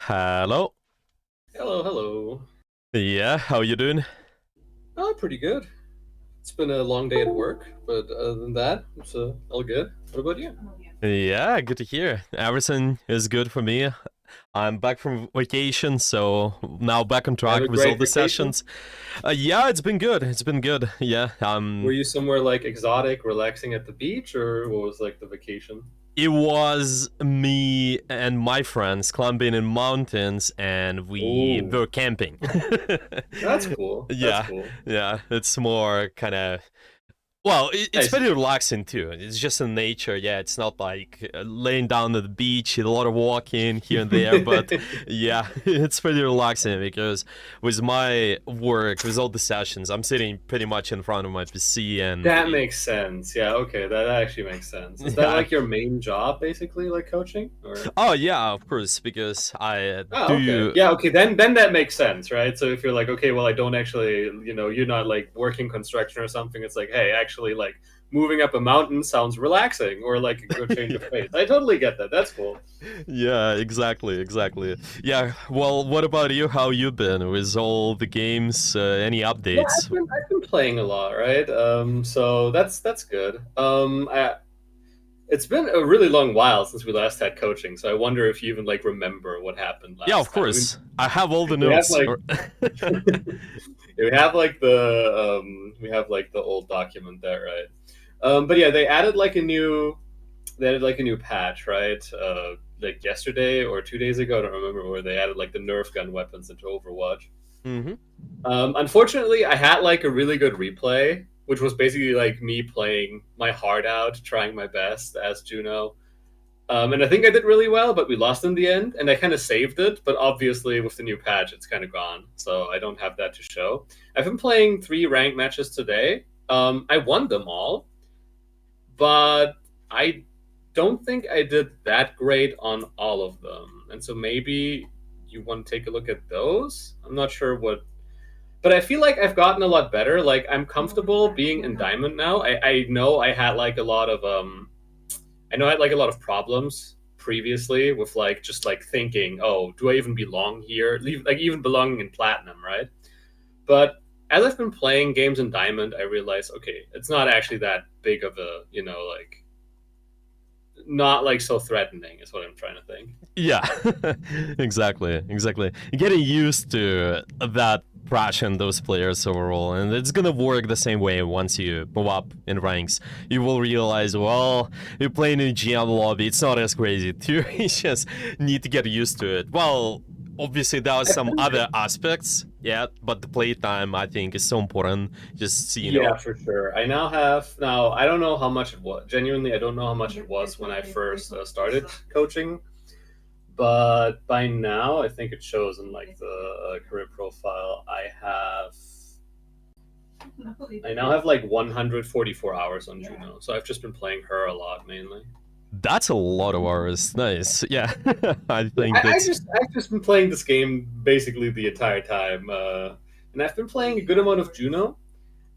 Hello. Hello, hello. Yeah, how you doing? Oh, pretty good. It's been a long day at work, but other than that, it's all good. What about you? Yeah, good to hear. Everything is good for me. I'm back from vacation, so now back on You have track a with all great the vacation? sessions. Yeah, it's been good. It's been good. Yeah, Were you somewhere like exotic, relaxing at the beach, or what was like the vacation? it was me and my friends climbing in mountains, and we Oh, were camping. that's cool. That's Yeah, cool. yeah. It's more kind of well, it's Nice. very relaxing too. It's just in nature. Yeah, it's not like laying down at the beach, a lot of walking here and there. But yeah, it's pretty relaxing because with my work, with all the sessions, I'm sitting pretty much in front of my PC and That makes sense. Yeah, okay, that actually makes sense. Is that yeah. like your main job, basically, like coaching, or? Oh yeah, of course, because I Oh, okay. do. Yeah, okay, then that makes sense, right? So if you're like, okay, well, I don't actually, you're not like working construction or something, it's like, hey, actually, like moving up a mountain sounds relaxing or like a good change of pace. I totally get that. That's cool. Yeah, exactly, exactly. Yeah, well, what about you? How you been with all the games? Any Yeah, updates? I've been playing a lot, right? So that's good. It's been a really long while since we last had coaching, so I wonder if you even like remember what happened Yeah, last of time. I mean, course. I have all the we have notes. like we have like the old document there, right? But yeah, they added like a new patch, right? Like yesterday or 2 days ago, I don't remember, where they added like the Nerf gun weapons into Overwatch. Hmm. Unfortunately, I had like a really good replay, which was basically like me playing my heart out, trying my best as Juno. And I think I did really well, but we lost in the end, and I kind of saved it. But obviously, with the new patch, it's kind of gone, so I don't have that to show. I've been playing 3 ranked matches today. I won them all, but I don't think I did that great on all of them. And so maybe you want to take a look at those. I'm not sure what, but I feel like I've gotten a lot better. Like I'm comfortable being in diamond now. I know I had like a lot of I know I had like a lot of problems previously with like just like thinking, oh, do I even belong here? Like even belonging in platinum, right? But as I've been playing games in diamond, I realize, okay, it's not actually that big of a, like not like so threatening is what I'm trying to think. Yeah, exactly, exactly. Getting used to that crash and those players overall, and it's gonna work the same way once you move up in ranks. You will realize, well, you're playing in a GM lobby, it's not as crazy too. You just need to get used to it. Well, obviously there are I've some been other aspects, yeah, but the playtime I think is so important. Just Yeah, for sure. Now. I don't know how much it was. Genuinely, I don't know how much it was when I first started coaching, but by now I think it shows in like the career profile. I now have like 144 hours on Juno, so I've just been playing her a lot mainly. that's a lot of hours. Nice, yeah. I Yeah, think that's I've just been playing this game basically the entire time, and I've been playing a good amount of Juno.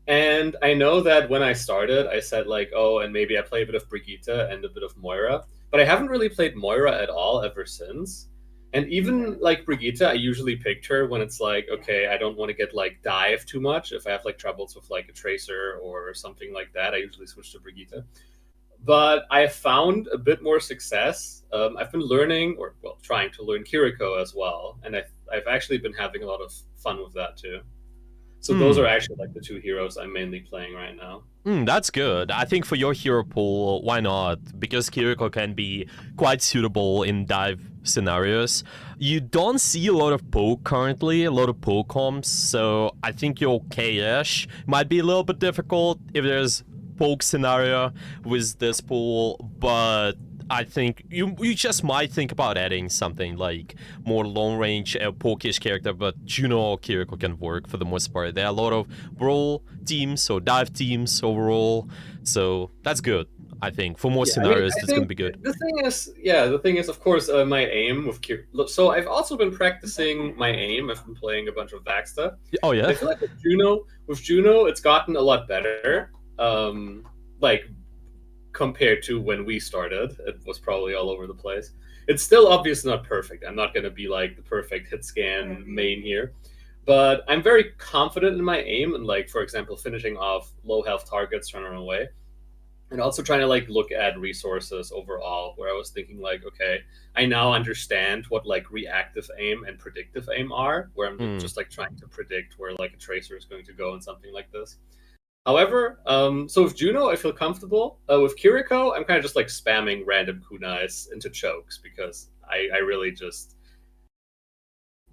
And I know that when I started, I said like, oh, and maybe I play a bit of Brigitte and a bit of Moira, but I haven't really played Moira at all ever since. And even like Brigitte, I usually picked her when it's like, okay, I don't want to get like dive too much. If I have like troubles with like a tracer or something like that, I usually switch to Brigitte. But I found a bit more success. I've been learning, or well, trying to learn Kiriko as well, and I've actually been having a lot of fun with that too. So those are mm. actually like the 2 heroes I'm mainly playing right now. That's good. I think for your hero pool, why not? Because Kiriko can be quite suitable in dive scenarios. You don't see a lot of poke currently, a lot of poke comps, so I think you're okay-ish. Might be a little bit difficult if there's poke scenario with this pool, but I think you just might think about adding something like more long range pokish character, but Juno or Kiriko can work for the most part. There are a lot of brawl teams or dive teams overall, so that's good. I think for more Yeah, I mean, scenarios, I that's gonna think be good. the thing is, of course, my aim with So I've also been practicing my aim. I've been playing a bunch of back stuff, Oh and yeah. I feel like with Juno, it's gotten a lot better. Like compared to when we started, it was probably all over the place. It's still obviously not perfect. I'm not going to be like the perfect hit scan main here, but I'm very confident in my aim and like, for example, finishing off low health targets trying to run away, and also trying to like look at resources overall. Where I was thinking like, okay, I now understand what like reactive aim and predictive aim are, where I'm just like trying to predict where like a tracer is going to go and something like this. However, so with Juno, I feel comfortable. With Kiriko, I'm kind of just like spamming random kunais into chokes because I really just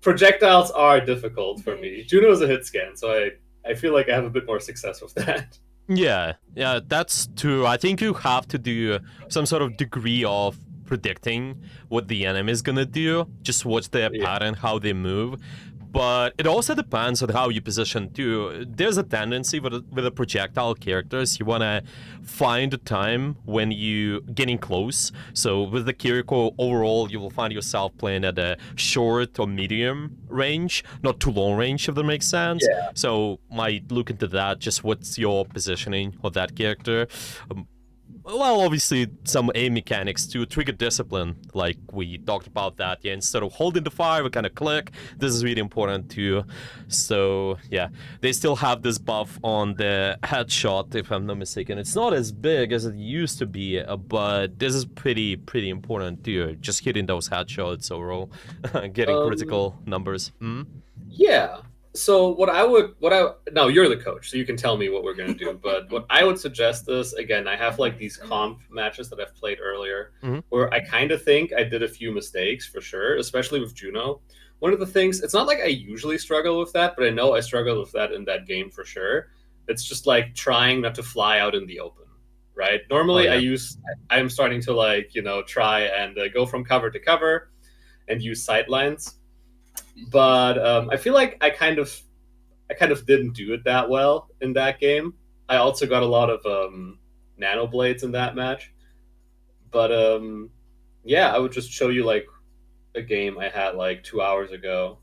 projectiles are difficult for me. Juno is a hit scan, so I feel like I have a bit more success with that. Yeah, yeah, that's true. I think you have to do some sort of degree of predicting what the enemy is gonna do. Just watch their Yeah. pattern, how they move. But it also depends on how you position too. There's a tendency with the projectile characters, you wanna find a time when you getting close. So with the Kiriko overall, you will find yourself playing at a short or medium range, not too long range, if that makes sense. Yeah. So might look into that. Just what's your positioning of that character? Well, obviously, some aim mechanics to trigger discipline, like we talked about that. Yeah, instead of holding the fire, we kind of click. This is really important too. So, yeah, they still have this buff on the headshot, if I'm not mistaken. It's not as big as it used to be, but this is pretty important too. Just hitting those headshots overall, getting Um, critical numbers. Yeah. So now you're the coach, so you can tell me what we're gonna do. But what I would suggest is, again, I have like these comp matches that I've played earlier, Mm-hmm. where I kind of think I did a few mistakes for sure, especially with Juno. One of the things, it's not like I usually struggle with that, but I know I struggled with that in that game for sure. It's just like trying not to fly out in the open, right? Oh, Normally, yeah. I'm starting to like try and go from cover to cover and use sightlines, but I feel like I kind of didn't do it that well in that game. I also got a lot of nano blades in that match, but yeah, I would just show you like a game I had like 2 hours ago.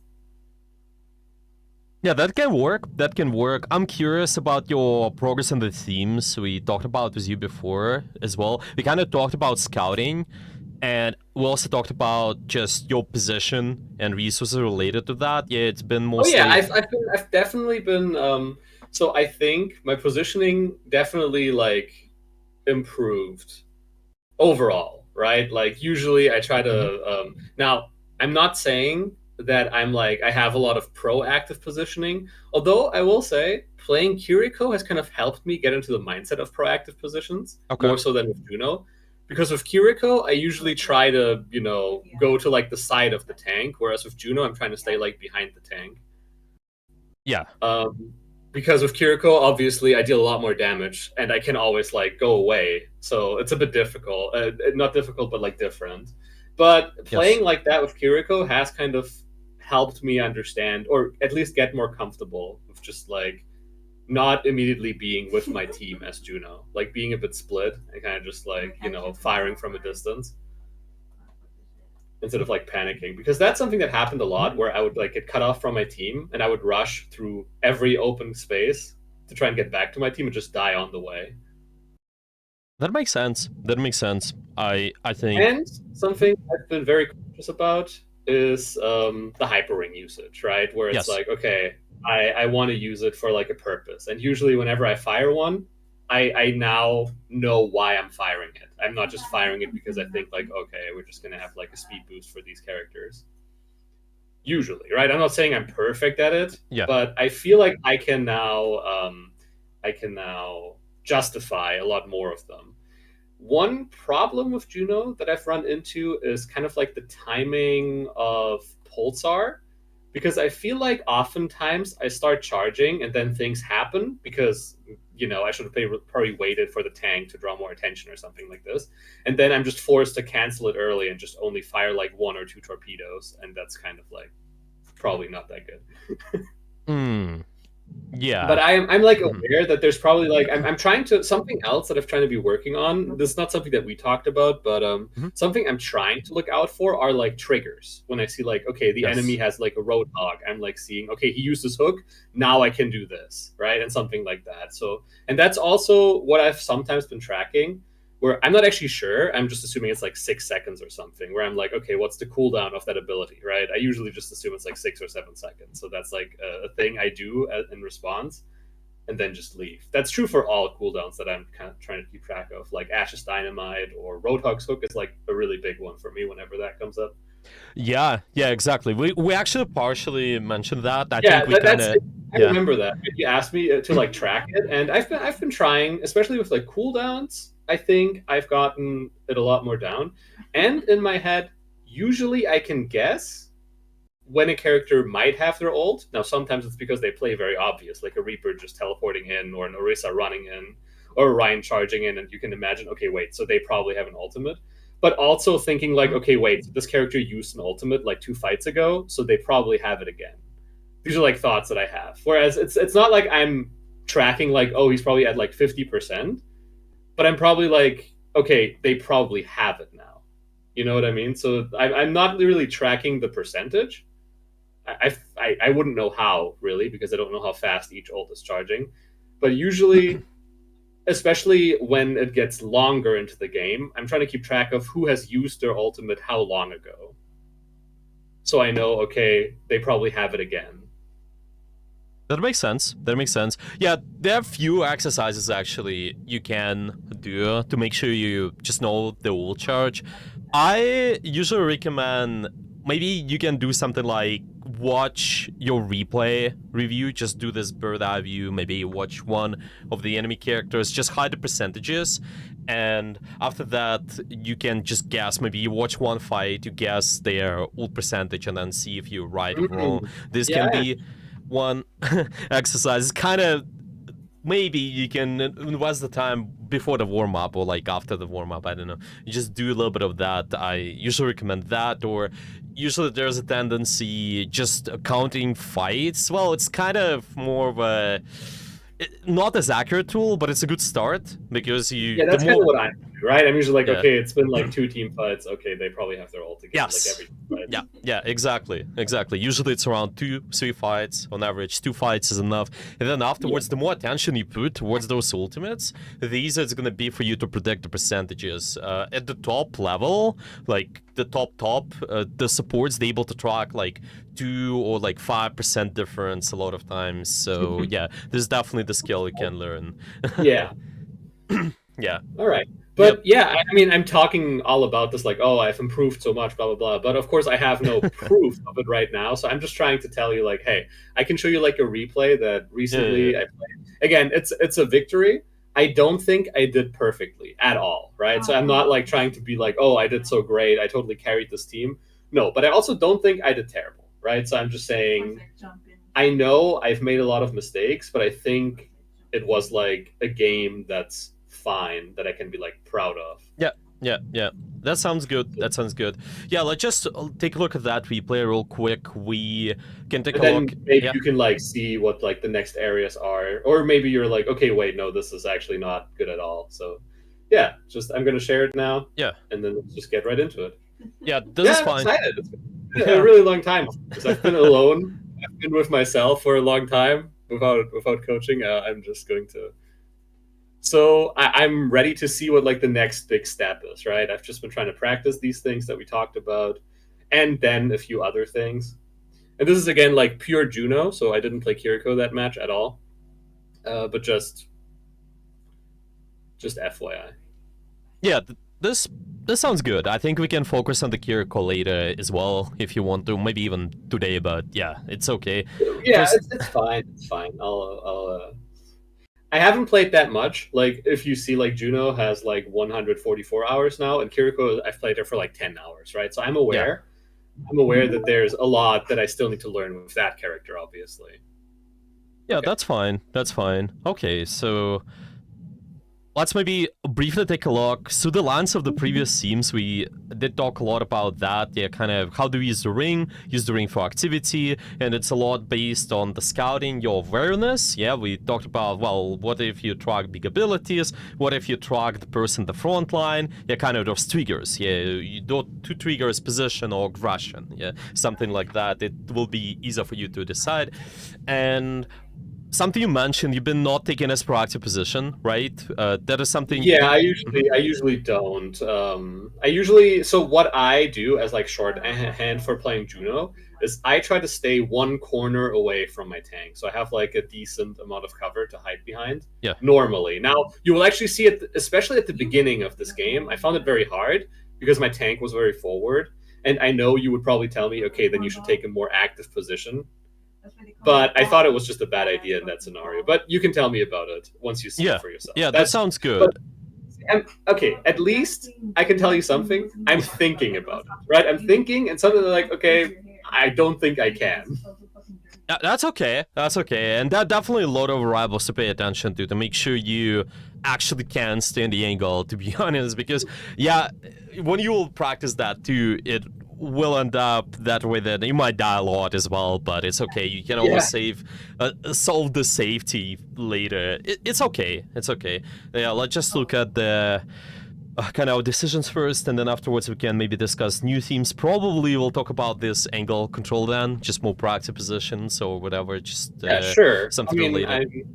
Yeah, that can work. That can work. I'm curious about your progress in the themes we talked about with you before as well. We kind of talked about scouting, and we also talked about just your position and resources related to that. Yeah, it's been Oh yeah, mostly. I've definitely been. So I think my positioning definitely like improved overall, right? Like usually I try Mhm. to now I'm not saying that I'm like I have a lot of proactive positioning, although I will say playing Kiriko has kind of helped me get into the mindset of proactive positions Okay. more so than with Juno. Because with Kiriko, I usually try to, go to like the side of the tank, whereas with Juno, I'm trying to stay like behind the tank. Yeah. Um, because with Kiriko, obviously, I deal a lot more damage, and I can always like go away. So it's a bit difficult. Not difficult, but like different. But Yes. playing like that with Kiriko has kind of helped me understand, or at least get more comfortable with just like not immediately being with my team as Juno, like being a bit split and kind of just like firing from a distance instead of like panicking, because that's something that happened a lot where I would like get cut off from my team and I would rush through every open space to try and get back to my team and just die on the way. That makes sense. That makes sense. I think. And something I've been very conscious about is the hyperring usage, right? Where it's Yes. like, okay, I want to use it for like a purpose. And usually whenever I fire one, I now know why I'm firing it. I'm not just firing it because I think like, okay, we're just gonna have like a speed boost for these characters. Usually, right? I'm not saying I'm perfect at it, Yeah. but I feel like I can now justify a lot more of them. One problem with Juno that I've run into is kind of like the timing of Pulsar, because I feel like oftentimes I start charging and then things happen because I should have probably waited for the tank to draw more attention or something like this, and then I'm just forced to cancel it early and just only fire like one or two torpedoes, and that's kind of like probably not that good. Hmm. But Yeah. I'm like Mhm. aware that there's probably like I'm trying to something else that I'm trying to be working on. This is not something that we talked about, but Mhm. something I'm trying to look out for are like triggers. When I see like, okay, the enemy Yes. has like a roadhog, I'm like seeing, okay, he used his hook, now I can do this, right? And something like that. So and that's also what I've sometimes been tracking. where I'm not actually sure. I'm just assuming it's like 6 seconds or something. Where I'm like, okay, what's the cooldown of that ability, right? I usually just assume it's like 6 or 7 seconds. So that's like a thing I do in response, and then just leave. That's true for all cooldowns that I'm kind of trying to keep track of. Like Ash's Dynamite or Roadhog's Hook is like a really big one for me whenever that comes up. Yeah, yeah, exactly. We actually partially mentioned that. I Yeah, think we kind that's. of I yeah. remember that. You asked me to like track it, and I've been trying, especially with like cooldowns. I think I've gotten it a lot more down, and in my head, usually I can guess when a character might have their ult. Now, sometimes it's because they play very obvious, like a Reaper just teleporting in, or an Orisa running in, or a Ryan charging in, and you can imagine, okay, wait, so they probably have an ultimate. But also thinking like, okay, wait, so this character used an ultimate like 2 fights ago, so they probably have it again. These are like thoughts that I have. Whereas it's not like I'm tracking like, oh, he's probably at like 50%, but I'm probably like, okay, they probably have it now. You know what I mean? So I'm not really tracking the percentage. I wouldn't know how really because I don't know how fast each ult is charging. But usually, especially when it gets longer into the game, I'm trying to keep track of who has used their ultimate how long ago. So I know, okay, they probably have it again. That makes sense. That makes sense. Yeah, there are few exercises actually you can do to make sure you just know the ult charge. I usually recommend maybe you can do something like watch your replay review, just do this bird eye view, maybe watch one of the enemy characters, just hide the percentages, and after that you can just guess, maybe you watch one fight, you guess their ult percentage and then see if you're right or wrong. This can Yeah. be one exercise. Kind of maybe you can invest the time before the warm-up or like after the warm-up, I don't know, you just do a little bit of that. I usually recommend that. Or usually there's a tendency just counting fights. Well, it's kind of more of a not as accurate tool, but it's a good start because you Yeah, the that's kind more of what I'm doing, right? I'm usually like, yeah. okay, it's been like 2 team fights. Okay, they probably have their ult again, like Yes. every fight. Yeah, exactly. Usually it's around 2, 3 fights on average. 2 fights is enough. And then afterwards, the more attention you put towards those ultimates, the easier it's gonna be for you to predict the percentages. At the top level, like the top, the support's able to track like 2 or like 5% difference a lot of times. So yeah, there's definitely the skill you can learn. Yeah. Yeah. All right. Yep. But yeah, I mean, I'm talking all about this, like, oh, I've improved so much, blah, blah, blah. But of course, I have no proof of it right now. So I'm just trying to tell you, like, hey, I can show you like a replay that Yeah. recently I played. Again, it's a victory. I don't think I did perfectly at all, right? So I'm not like trying to be like, oh, I did so great. I totally carried this team. No, but I also don't think I did terrible, right? So I'm just saying, I know I've made a lot of mistakes, but I think it was like a game that's fine that I can be like proud of. Yeah. That sounds good. Yeah, let's just take a look at that replay real quick. We can take And a look. then maybe Yeah, you can like see what like the next areas are, or maybe you're like, okay, wait, no, this is actually not good at all. So, yeah, just I'm gonna share it now, yeah, and then let's just get right into it. yeah. This is Yeah, I'm fine. excited. It's been a Yeah, really long time because I've been alone. I've been with myself for a long time without coaching. I'm just going to. So I'm ready to see what like the next big step is. Right. I've just been trying to practice these things that we talked about, and then a few other things. And this is again like pure Juno, so I didn't play Kiriko that match at all, but just FYI. yeah. This sounds good. I think we can focus on the Kiriko later as well if you want to, maybe even today. But yeah, it's okay. Yeah, First, it's fine. It's fine. I haven't played that much. Like if you see, like Juno has like 144 hours now, and Kiriko I've played her for like 10 hours, right? So I'm yeah, aware. I'm aware that there's a lot that I still need to learn with that character, obviously. yeah. Okay. That's fine. That's fine. Okay, so let's maybe briefly take a look. So the lines of the previous themes, we did talk a lot about that. Yeah, kind of how do we use the ring for activity, and it's a lot based on the scouting, your awareness. Yeah, we talked about, well, what if you track big abilities? What if you track the person in the front line? Yeah, kind of those triggers. Yeah, you do two triggers, position or aggression. Yeah, something like that. It will be easier for you to decide. And something you mentioned, you've been not taking as proactive position, right? That is something Yeah, you. Mhm. I usually don't. I usually so what I do as like shorthand for playing Juno is I try to stay one corner away from my tank, so I have like a decent amount of cover to hide behind. Yeah. Normally, now you will actually see it, especially at the beginning of this game. I found it very hard because my tank was very forward, and I know you would probably tell me, okay, then you should take a more active position. But I thought it was just a bad idea in that scenario. But you can tell me about it once you see it Yeah. for yourself. Yeah, that That's sounds but good. okay, at least I can tell you something. I'm thinking about it, right? I'm thinking, and something like, okay, I don't think I can. That's okay. That's okay. And that definitely a lot of rivals to pay attention to make sure you actually can stay in the angle, to be honest. Because, yeah, when you will practice that too, it will end up that way that you might die a lot as well, but it's okay. You can always Yeah, solve the safety later. It's okay. It's okay. Yeah, let's just look at the kind of decisions first, and then afterwards we can maybe discuss new themes. Probably we'll talk about this angle control then, just more proactive positions or whatever, just yeah, sure. I something mean, related.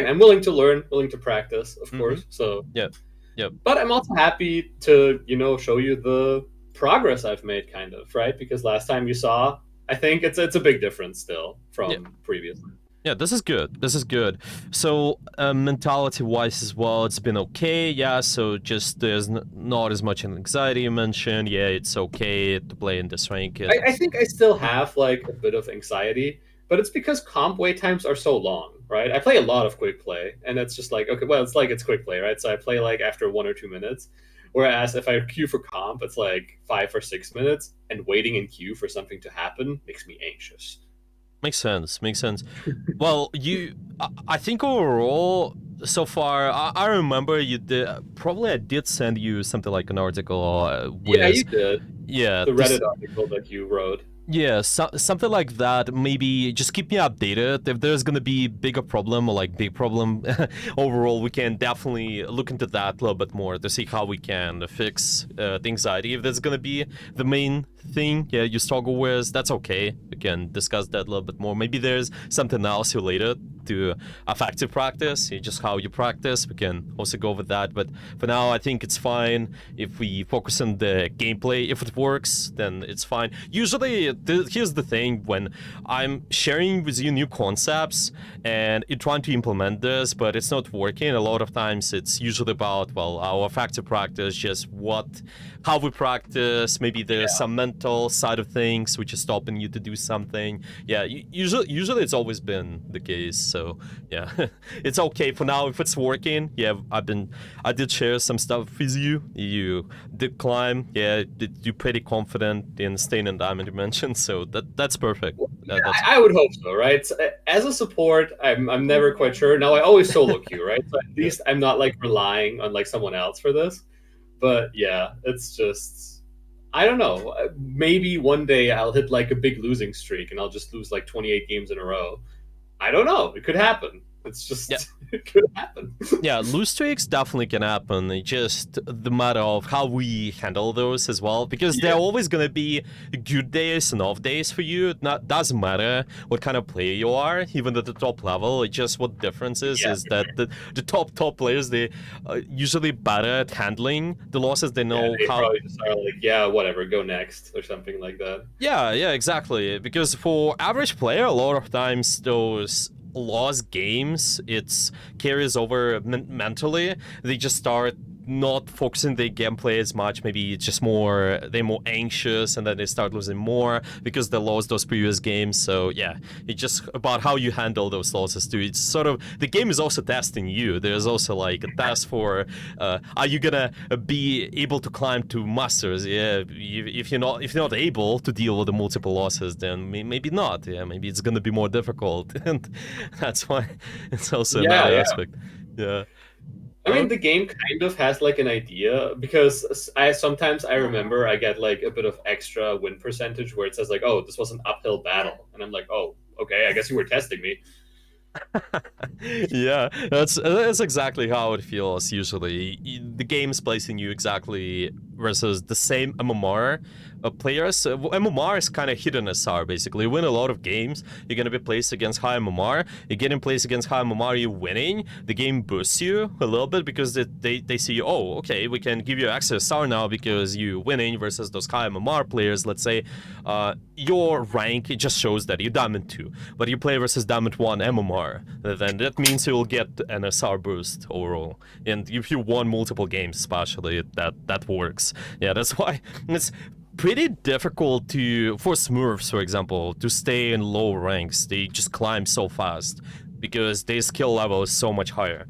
I'm willing to learn, willing to practice, of Mm-hmm. course. So, Yep. Yep. but I'm also happy to show you the progress I've made, kind of, right? Because last time you saw, I think it's a big difference still Yeah. from previously. Yeah, this is good. This is good. So, mentality-wise as well, it's been okay. Yeah, so just there's not as much anxiety you mentioned. Yeah, it's okay to play in this rank. I think I still have like a bit of anxiety, but it's because comp wait times are so long, right? I play a lot of quick play, and it's just like, okay, well, it's like it's quick play, right? So I play like after 1 or 2 minutes. Whereas if I queue for comp, it's like 5 or 6 minutes, and waiting in queue for something to happen makes me anxious. Makes sense. Makes sense. Well, I think overall, so far, I remember you did. Probably I did send you something like an article Yeah, with, you did. yeah, The this. Reddit article that you wrote. Yeah, something like that. Maybe just keep me updated. If there's gonna be bigger problem or like big problem overall, we can definitely look into that a little bit more to see how we can fix the anxiety. If there's gonna be the main thing, yeah, you struggle with, that's okay. We can discuss that a little bit more. Maybe there's something else related to effective practice, just how you practice. We can also go with that. But for now, I think it's fine if we focus on the gameplay. If it works, then it's fine. Usually, here's the thing: when I'm sharing with you new concepts and you're trying to implement this, but it's not working, a lot of times it's usually about, well, our effective practice, just how we practice. Maybe there's some mental side of things which is stopping you to do something. Yeah, usually it's always been the case. So yeah, it's okay for now if it's working. Yeah, I did share some stuff with you. You did climb. Yeah, you're pretty confident in staying in diamond dimension. So that's perfect. Yeah, That's I would hope so, right? So, as a support, I'm never quite sure. Now I always solo queue, right? So at yeah. least I'm not like relying on like someone else for this. But yeah, it's just I don't know. Maybe one day I'll hit like a big losing streak and I'll just lose like 28 games in a row. I don't know. It could happen. It's Yeah. just it could happen. Yeah, lose streaks definitely can happen. It's just the matter of how we handle those as well, because there Yeah, are always gonna be good days and off days for you. It not doesn't matter what kind of player you are, even at the top level. It's just what difference yeah, is that the top players, they are usually better at handling the losses. They yeah. know They how. probably just are like, yeah, whatever, go next or something like that. Yeah, exactly. Because for average player, a lot of times those lost games, it's carries over mentally. They just start not focusing their gameplay as much. Maybe it's just they're more anxious, and then they start losing more because they lost those previous games. So yeah, it's just about how you handle those losses too. It's sort of the game is also testing you. There's also like a test for are you gonna be able to climb to masters? Yeah, if you're not able to deal with the multiple losses, then maybe not. Yeah, maybe it's gonna be more difficult, and that's why it's also Yeah, another yeah. aspect. Yeah. I mean, Oh, the game kind of has like an idea because I sometimes I remember I get like a bit of extra win percentage where it says like, "Oh, this was an uphill battle," and I'm like, "Oh, okay, I guess you were testing me." yeah, that's exactly how it feels usually. The game's placing you exactly versus the same MMR players. MMR is kind of hidden SR, basically. You win a lot of games, you're going to be placed against high MMR. You get in place against high MMR, you're winning. The game boosts you a little bit because they see, oh, okay, we can give you extra SR now because you're winning versus those high MMR players. Let's say your rank, it just shows that you're Diamond 2, but you play versus Diamond 1 MMR. Then that means you'll get an SR boost overall. And if you won multiple games, especially, that works. Yeah, that's why it's pretty difficult for Smurfs, for example, to stay in low ranks. They just climb so fast because their skill level is so much higher.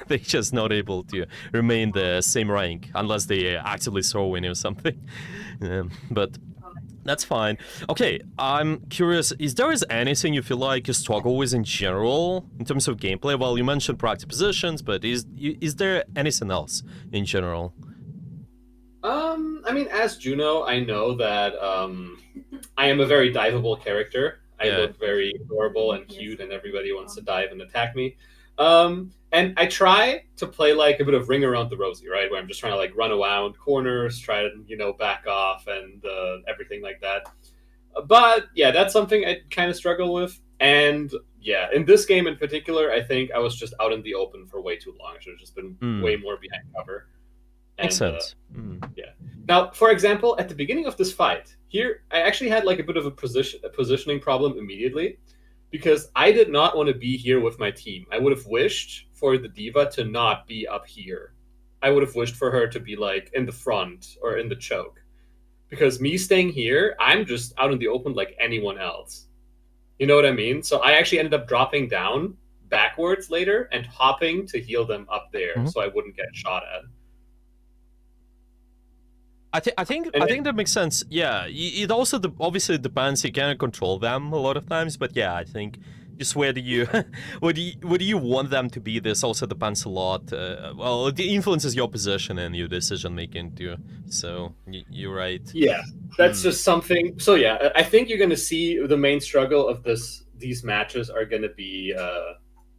They're just not able to remain the same rank unless they actively throw in or something. But that's fine. Okay, I'm curious, is there anything you feel like you struggle with in general in terms of gameplay? Well, you mentioned proactive positions, but is there anything else in general? I mean, as Juno, I know that I am a very diveable character. I look very adorable and cute, and everybody wants to dive and attack me. And I try to play like a bit of Ring Around the Rosie, right? Where I'm just trying to like run around corners, try to, back off and everything like that. But yeah, that's something I kind of struggle with. And yeah, in this game in particular, I think I was just out in the open for way too long. I should have just been way more behind cover. Makes sense. Yeah. Now, for example, at the beginning of this fight, here I actually had like a bit of a positioning problem immediately, because I did not want to be here with my team. I would have wished for the D.Va to not be up here. I would have wished for her to be like in the front or in the choke, because me staying here, I'm just out in the open like anyone else. You know what I mean? So I actually ended up dropping down backwards later and hopping to heal them up there, so I wouldn't get shot at. I think that makes sense. Yeah, it also obviously depends. You can't control them a lot of times, but yeah, I think just where do you where do you want them to be? This also depends a lot. Well, it influences your position and your decision making too. So you're right. Yeah, that's just something. So yeah, I think you're going to see the main struggle of these matches are going to be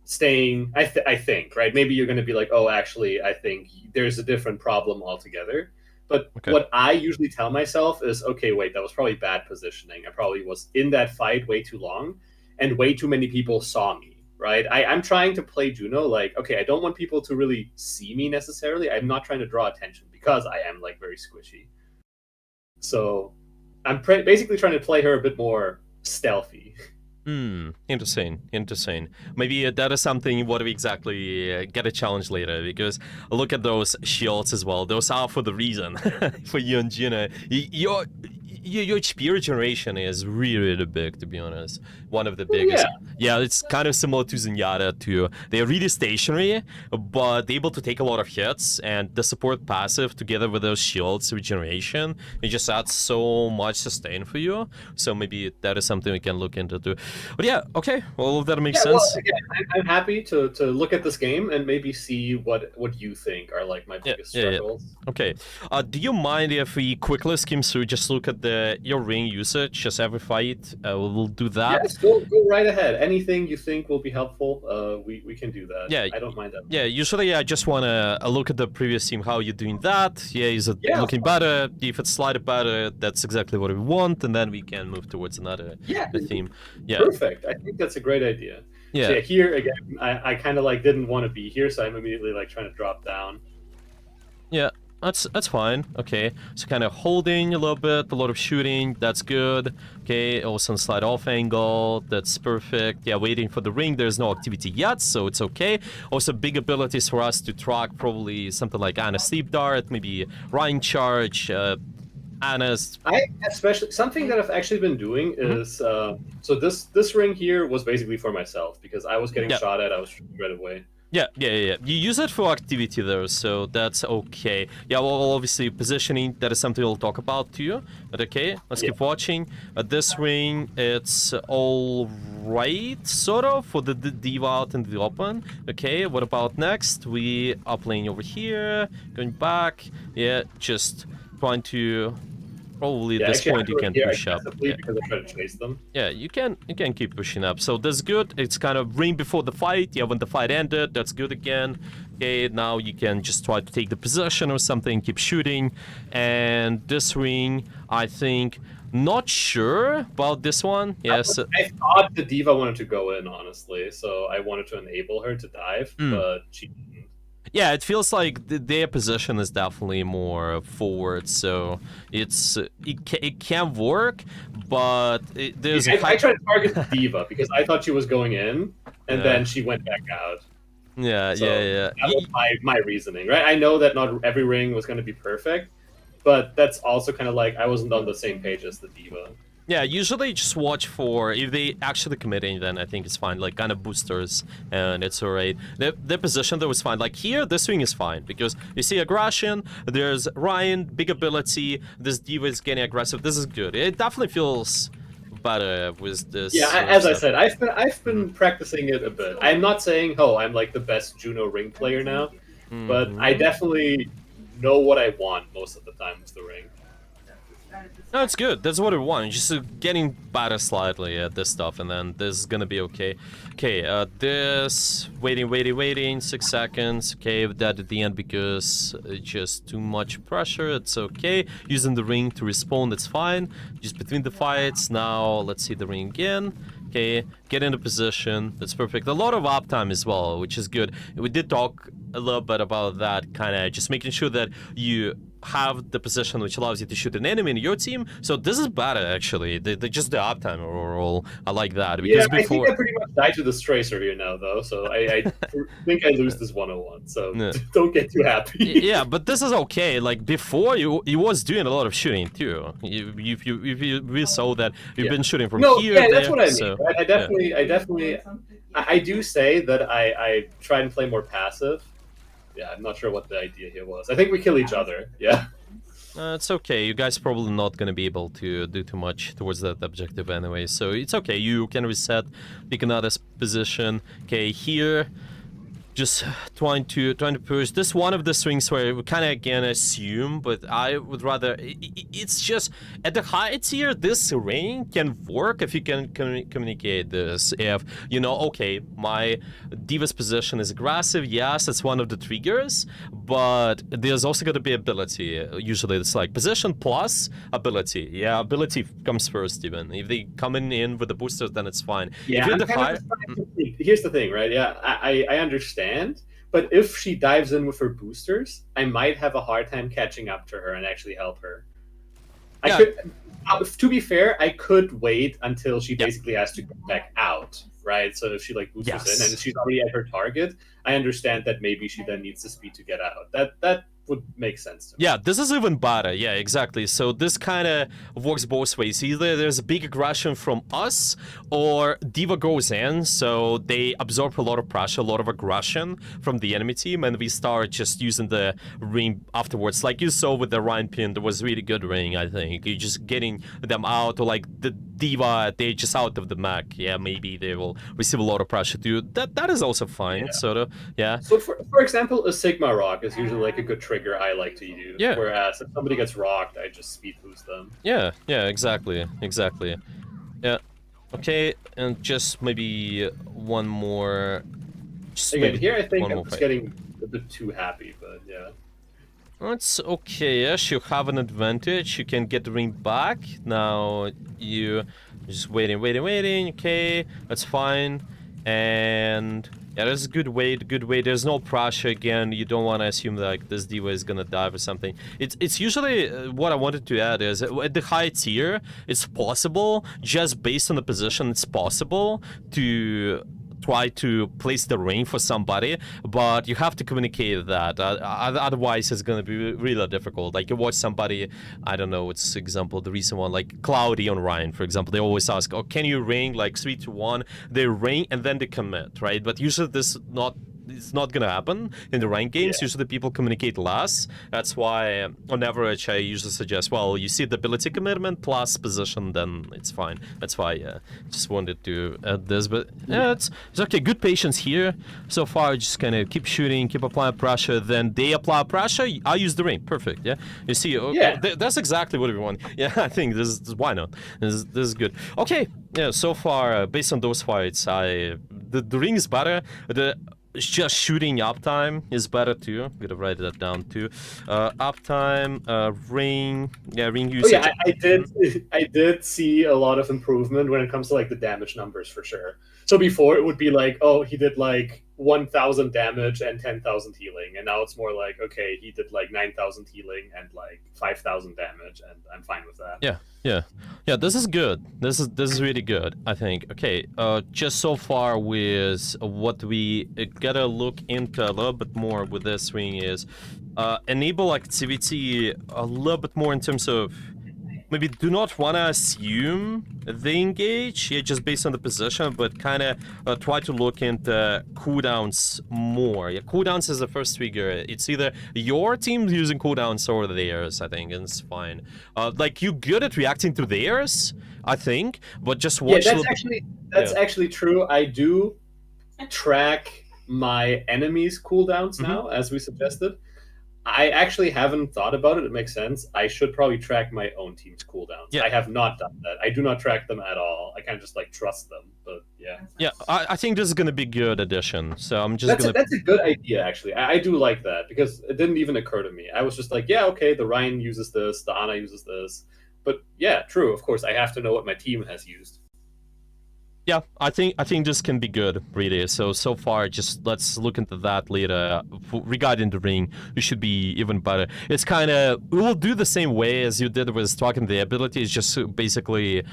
staying. I think, right? Maybe you're going to be like, oh, actually, I think there's a different problem altogether. But what I usually tell myself is, okay, wait, that was probably bad positioning. I probably was in that fight way too long, and way too many people saw me, right? I'm trying to play Juno like, okay, I don't want people to really see me necessarily. I'm not trying to draw attention because I am like very squishy. So I'm basically trying to play her a bit more stealthy. Interesting. Maybe that is something what we exactly get a challenge later, because look at those shields as well. Those are for the reason for you and Gina. Your HP regeneration is really big, to be honest. One of the biggest. Yeah, it's kind of similar to Zenyatta too. They're really stationary, but they're able to take a lot of hits, and the support passive together with those shields regeneration, it just adds so much sustain for you. So maybe that is something we can look into too. But yeah, okay, well, that makes sense. Well, again, I'm happy to look at this game and maybe see what you think are like my biggest struggles. Okay, do you mind if we quickly skim through, just look at your ring usage, just every fight? We'll do that. Yes, go right ahead. Anything you think will be helpful, we can do that. Yeah, I don't mind that. Yeah, usually I just want to look at the previous team, how you're doing that. Yeah, is it looking better? If it's slightly better, that's exactly what we want, and then we can move towards another theme. Yeah, perfect. I think that's a great idea. Yeah. So yeah, here again, I kind of like didn't want to be here, so I'm immediately like trying to drop down. Yeah. That's fine. Okay, so kind of holding a little bit, a lot of shooting. That's good. Okay, also slide off angle. That's perfect. Yeah, waiting for the ring. There's no activity yet, so it's okay. Also, big abilities for us to track, probably something like Anna's sleep dart, maybe Ryan charge. Anna's. I especially something that I've actually been doing is so this ring here was basically for myself because I was getting shot at. I was shooting right away. Yeah. You use it for activity though, so that's okay. Yeah, well, obviously positioning, that is something we'll talk about too. But okay, let's keep watching. This ring, it's all right, sort of, for the D.Va out in the open. Okay, what about next? We up lane over here, going back. Yeah, just trying to. Probably at this point you can push up. Because I try to chase them. Yeah, you can keep pushing up. So that's good. It's kind of ring before the fight. Yeah, when the fight ended, that's good again. Okay, now you can just try to take the possession or something, keep shooting. And this ring, I think, not sure about this one. Yes. I thought the diva wanted to go in, honestly, so I wanted to enable her to dive, but she didn't. Yeah, it feels like their position is definitely more forward, so it can work, but there's a I tried to target the diva because I thought she was going in, and then she went back out. Yeah, So yeah. that was my reasoning, right? I know that not every ring was going to be perfect, but that's also kind of like I wasn't on the same page as the diva. Yeah, usually just watch for if they actually committing, then I think it's fine. Like kind of boosters, and it's alright. Their position though is fine. Like here, this swing is fine because you see aggression. There's Ryan, big ability. This diva is getting aggressive. This is good. It definitely feels better with this. Yeah, as I said, I've been practicing it a bit. I'm not saying I'm like the best Juno ring player now, but I definitely know what I want most of the time with the ring. No, it's good. That's what we want. Just getting better slightly at this stuff, and then this is gonna be okay. Okay, this waiting. 6 seconds. Okay, that at the end because it's just too much pressure. It's okay. Using the ring to respawn. That's fine. Just between the fights. Now let's see the ring again. Okay, get into position. That's perfect. A lot of uptime as well, which is good. We did talk a little bit about that, kind of just making sure that you have the position which allows you to shoot an enemy in your team. So this is better, actually. Just the uptime overall. I like that. Because I think I pretty much died to the Stracer here now, though, so I think I lose this 101, so don't get too happy. Yeah, but this is okay. Like, before, you was doing a lot of shooting, too. We saw that you've been shooting from here, yeah, that's there, what I mean, so, right? I do say that I try and play more passive. Yeah, I'm not sure what the idea here was. I think we kill each other, yeah. It's okay. You guys probably not gonna be able to do too much towards that objective anyway, so it's okay. You can reset, pick another position. Okay, here, just trying to push. This one of the swings where we kind of again assume, but I would rather. It's just at the high tier, this ring can work if you can communicate this. If you know, okay, my diva's position is aggressive. Yes, it's one of the triggers, but there's also going to be ability. Usually, it's like position plus ability. Yeah, ability comes first. Even if they coming in with the boosters, then it's fine. Yeah, if you're here's the thing, right? Yeah, I understand. But if she dives in with her boosters, I might have a hard time catching up to her and actually help her. I could, to be fair, I could wait until she basically has to go back out, right? So if she like boosters in and she's already at her target, I understand that maybe she then needs the speed to get out. That would make sense to me. Yeah, this is even better. Yeah, exactly. So this kind of works both ways. Either there's a big aggression from us, or Diva goes in, so they absorb a lot of pressure, a lot of aggression from the enemy team, and we start just using the ring afterwards. Like you saw with the Ryan pin, there was really good ring, I think. You're just getting them out, or like the Diva, they're just out of the mech. Yeah, maybe they will receive a lot of pressure too. That is also fine, sort of. Yeah. So for example, a Sigma Rock is usually like a good trigger I like to use. Yeah. Whereas if somebody gets rocked, I just speed boost them. Yeah, exactly. Yeah. Okay, and just maybe one more. Again, here I think I'm just getting a bit too happy, but yeah. It's okay. Yes, you have an advantage. You can get the ring back. Now you just waiting. Okay, that's fine. And yeah, that's a good way. There's no pressure again. You don't want to assume that like, this diva is gonna dive or something. It's usually what I wanted to add is at the high tier, it's possible just based on the position. It's possible to try to place the ring for somebody, but you have to communicate that. Otherwise, it's gonna be really difficult. Like you watch somebody, I don't know, what's example, the recent one, like Cloudy on Ryan, for example. They always ask, "Oh, can you ring like 3-1?" They ring and then they commit, right? But usually it's not gonna happen in the ranked games. Usually people communicate less. That's why on average I usually suggest, well, you see the ability commitment plus position, then it's fine. That's why just wanted to add this, but yeah, it's okay. Good patience here so far. Just kind of keep shooting, keep applying pressure, then they apply pressure, I use the ring. Perfect. Yeah, you see, that's exactly what we want. Yeah, I think this is why not. This is good. Okay, yeah, so far based on those fights, the ring is better. just shooting uptime is better too. I'm gonna write that down too. Uptime, ring, yeah, ring Oh usage. yeah, I did see a lot of improvement when it comes to like the damage numbers for sure. So before it would be like, oh, he did like 1,000 damage and 10,000 healing, and now it's more like, okay, he did like 9,000 healing and like 5,000 damage, and I'm fine with that. Yeah. This is good. This is really good. I think. Okay. Just so far with what we gotta look into a little bit more with this ring is, enable activity a little bit more in terms of. Maybe do not want to assume they engage, yeah, just based on the position, but kind of try to look into cooldowns more. Yeah, cooldowns is the first trigger. It's either your team's using cooldowns or theirs, I think, and it's fine. Like, you're good at reacting to theirs, I think, but just Yeah, watch... that's actually true. I do track my enemies' cooldowns now, as we suggested. I actually haven't thought about it. It makes sense. I should probably track my own team's cooldowns. Yeah. I have not done that. I do not track them at all. I kind of just like trust them. But yeah. Yeah, I think this is going to be a good addition, so I'm just going to... That's a good idea, actually. I do like that because it didn't even occur to me. I was just like, yeah, okay, the Ryan uses this, the Ana uses this. But yeah, true. Of course, I have to know what my team has used. Yeah, I think this can be good, really. So far, just let's look into that later. Regarding the ring, it should be even better. It's kind of... We will do the same way as you did with talking the abilities, just basically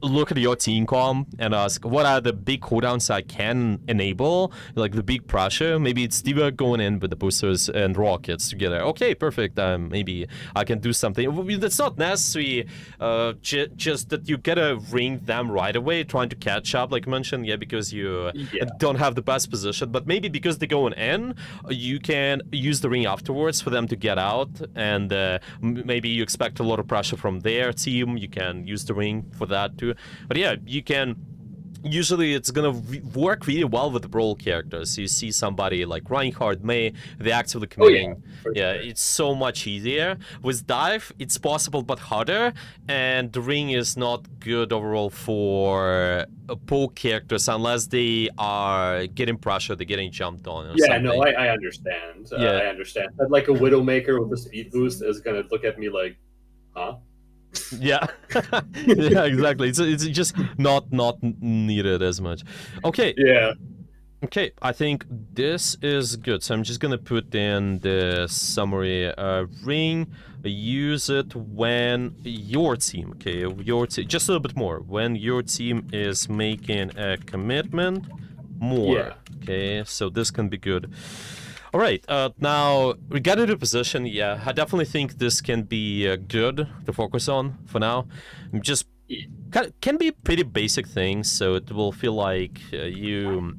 look at your team comp and ask what are the big cooldowns I can enable, like the big pressure. Maybe it's Diva going in with the boosters and rockets together. Okay, perfect. Maybe I can do something. That's not necessary. Just that you gotta ring them right away, trying to catch up, like mentioned. Yeah, because you don't have the best position. But maybe because they're going in, you can use the ring afterwards for them to get out. And maybe you expect a lot of pressure from their team. You can use the ring for that too. But yeah, you can... Usually it's gonna work really well with role characters. You see somebody like Reinhardt, May, they actively committing. Yeah, sure. It's so much easier. With Dive, it's possible but harder, and the ring is not good overall for poke characters unless they are getting pressured, they're getting jumped on or something. No, I understand. I understand. But like a Widowmaker with a speed boost is gonna look at me like, huh? Yeah. Yeah, exactly. It's just not needed as much. Okay. Yeah. Okay, I think this is good. So I'm just gonna put in the summary. Ring, use it when your team, okay, your team, just a little bit more. When your team is making a commitment, more. Yeah. Okay, so this can be good. All right, now, regarding the position, yeah, I definitely think this can be good to focus on for now. Just can be pretty basic things, so it will feel like you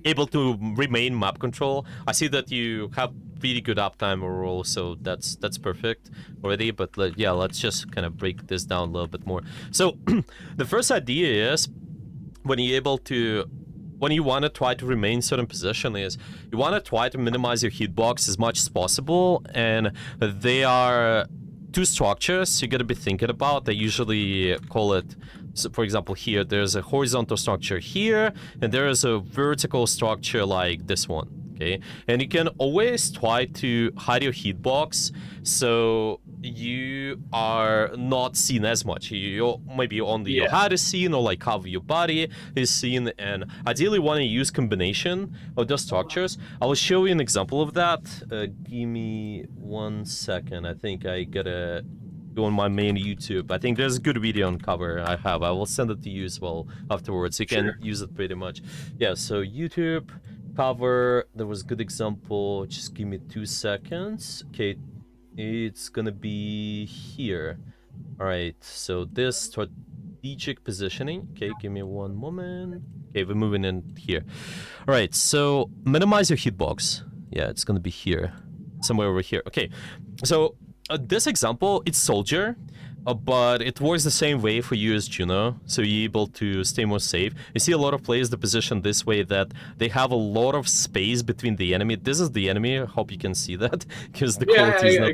able to remain map control. I see that you have really good uptime overall, so that's perfect already, but yeah, let's just kind of break this down a little bit more. So, the first idea is, when you want to try to remain certain position is you want to try to minimize your hitbox as much as possible, and they are two structures you got to be thinking about. They usually call it, so for example, here there's a horizontal structure here, and there is a vertical structure like this one. Okay, and you can always try to hide your hitbox so you are not seen as much. You maybe only your head is seen, or like half of your body is seen, and ideally want to use combination of those structures. I will show you an example of that. Give me 1 second. I think I gotta go on my main YouTube. I think there's a good video on cover I have. I will send it to you as well afterwards. You can use it pretty much. Yeah, so YouTube cover, there was a good example. Just give me 2 seconds. Okay, it's gonna be here. All right, so this strategic positioning. Okay, give me 1 moment. Okay, we're moving in here. All right, so minimize your hitbox. Yeah, it's gonna be here, somewhere over here. Okay, so this example, it's soldier. But it works the same way for you as Juno, so you're able to stay more safe. You see a lot of players that position this way, that they have a lot of space between the enemy. This is the enemy. I hope you can see that, because the quality is not...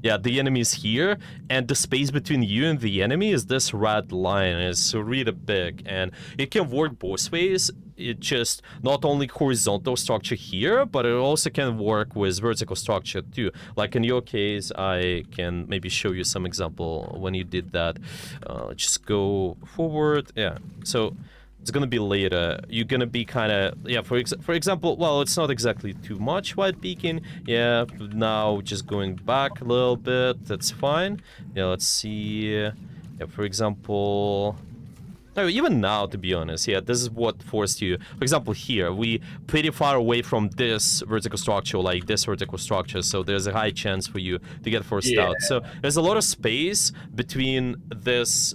Yeah, the enemy is here, and the space between you and the enemy is this red line. It's really big, and it can work both ways. it just not only horizontal structure here, but it also can work with vertical structure too. Like in your case, I can maybe show you some example when you did that. Just go forward. Yeah. So it's gonna be later. You're gonna be kind of, yeah, for example, well, it's not exactly too much white peeking. Yeah, now just going back a little bit, that's fine. Yeah, let's see. Yeah, for example, no, even now, to be honest, yeah, this is what forced you. For example, here, we pretty far away from this vertical structure, like this vertical structure, so there's a high chance for you to get forced out. So there's a lot of space between this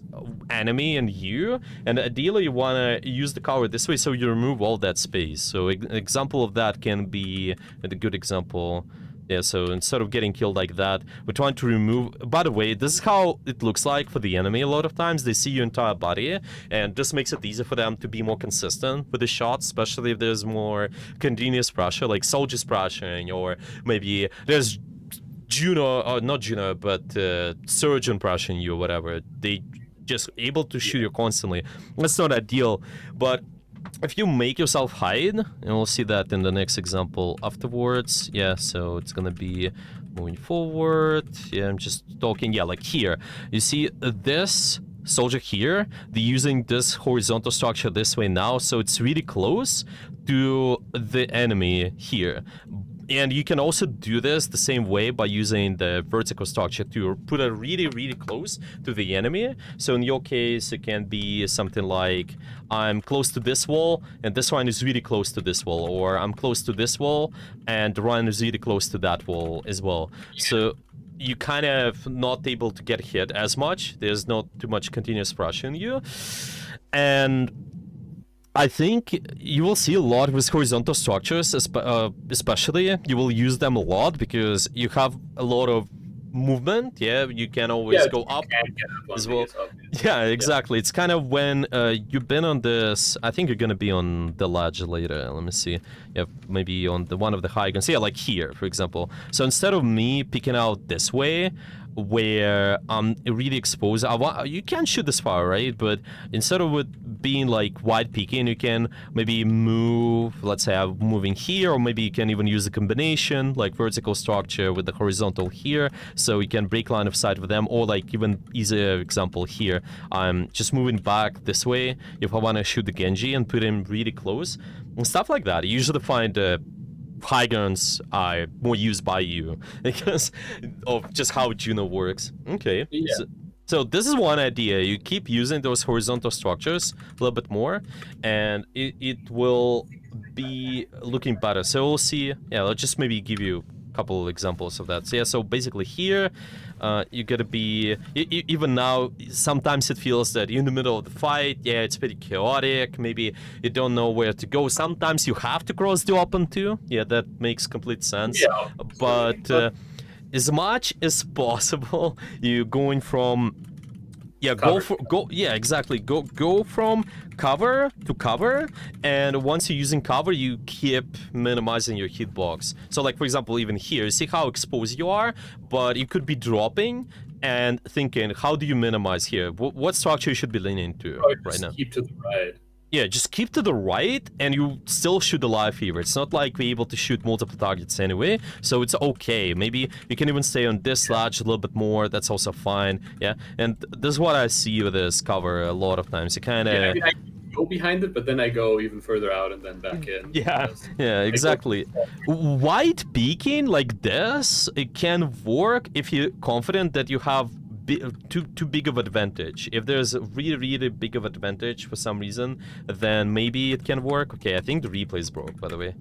enemy and you, and ideally you want to use the cover this way so you remove all that space. So an example of that can be a good example. Yeah, so instead of getting killed like that, we're trying to remove... By the way, this is how it looks like for the enemy a lot of times. They see your entire body, and this makes it easier for them to be more consistent with the shots, especially if there's more continuous pressure, like soldiers pressuring, or maybe there's Juno, or not Juno, but surgeon pressuring you or whatever. They just able to shoot you constantly. That's not ideal, but if you make yourself hide, and we'll see that in the next example afterwards. Yeah, so it's gonna be moving forward. Yeah, I'm just talking, yeah, like here. You see this soldier here, they're using this horizontal structure this way now, so it's really close to the enemy here. And you can also do this the same way by using the vertical structure to put it really, really close to the enemy. So in your case, it can be something like, I'm close to this wall, and this one is really close to this wall, or I'm close to this wall, and the one is really close to that wall as well. So you kind of not able to get hit as much. There's not too much continuous pressure in you. And I think you will see a lot with horizontal structures, especially. You will use them a lot because you have a lot of movement. Yeah, you can always go up as well. Yeah, exactly. It's kind of when you've been on this. I think you're gonna be on the ledge later. Let me see. Yeah, maybe on the one of the high guns. Yeah, like here, for example. So instead of me picking out this way, where I'm really exposed, you can shoot this far, right? But instead of it being like wide peeking, you can maybe move, let's say I'm moving here, or maybe you can even use a combination like vertical structure with the horizontal here, so you can break line of sight with them, or like even easier example here, I'm just moving back this way if I want to shoot the Genji and put him really close and stuff like that. You usually find high guns are more used by you because of just how Juno works. Okay. Yeah. So this is one idea. You keep using those horizontal structures a little bit more, and it will be looking better. So we'll see. Yeah, let's just maybe give you a couple of examples of that. So yeah, so basically here, you gotta be, even now, sometimes it feels that you're in the middle of the fight, yeah, it's pretty chaotic, maybe you don't know where to go. Sometimes you have to cross the open too. Yeah, that makes complete sense. Yeah, but as much as possible, you're going from, yeah, yeah, exactly. Go from cover to cover, and once you're using cover, you keep minimizing your hitbox. So like, for example, even here, see how exposed you are, but you could be dropping and thinking, how do you minimize here? What structure you should be leaning to right now? Keep to the right. Yeah, just keep to the right, and you still shoot the live fever. It's not like we're able to shoot multiple targets anyway, so it's okay. Maybe you can even stay on this ledge a little bit more. That's also fine. Yeah, and this is what I see with this cover a lot of times. You kind of... Yeah, I mean, I go behind it, but then I go even further out and then back in. Yeah, yeah, exactly. White peeking like this, it can work if you're confident that you have too big of advantage. If there's a really big of advantage for some reason, then maybe it can work. Okay, I think the replay is broke, by the way.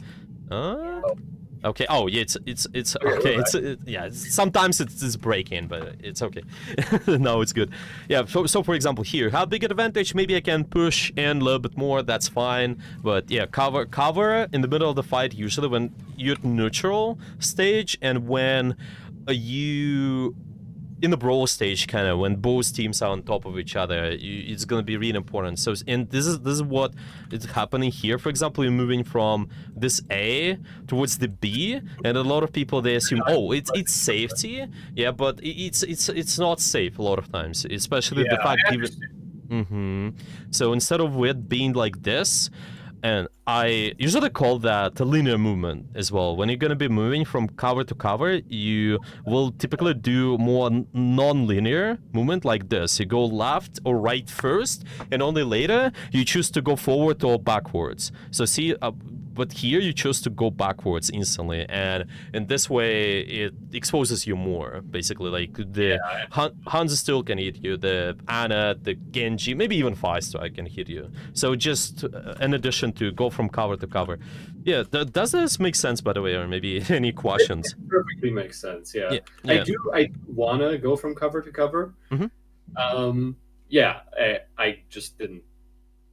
Okay. Oh yeah, it's okay. Yeah. Sometimes it's breaking, but it's okay. No, it's good. Yeah. So for example, here, how big advantage? Maybe I can push in a little bit more. That's fine. But yeah, cover in the middle of the fight. Usually when you're at neutral stage and when you in the brawl stage, kind of when both teams are on top of each other, it's gonna be really important. So, and this is what is happening here. For example, you're moving from this A towards the B, and a lot of people they assume, oh, it's safety, yeah, but it's not safe a lot of times, especially the fact given. So instead of it being like this, And I usually call that a linear movement as well. When you're going to be moving from cover to cover, you will typically do more non-linear movement like this. You go left or right first, and only later you choose to go forward or backwards. So see, but here you chose to go backwards instantly, and in this way it exposes you more. Basically, like the Hanzo still can hit you, the Ana, the Genji, maybe even Firestrike can hit you. So just in addition to go from cover to cover. Yeah, does this make sense, by the way, or maybe any questions? It perfectly makes sense. Yeah. Yeah. I do wanna go from cover to cover. Yeah, I just didn't.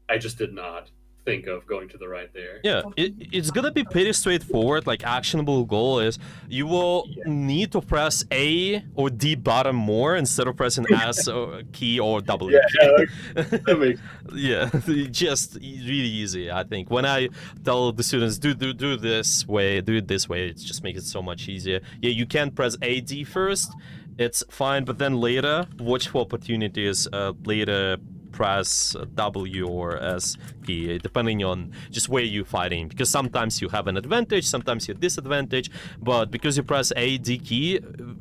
I just did not think of going to the right there. Yeah, it's gonna be pretty straightforward. Like, actionable goal is you will need to press A or D button more instead of pressing S or key or W key. That makes Yeah, just really easy. I think when I tell the students do it this way, it just makes it so much easier. Yeah, you can press A D first, it's fine, but then later watch for opportunities. Later press W or S key, depending on just where you're fighting, because sometimes you have an advantage, sometimes you're disadvantage, but because you press A, D key,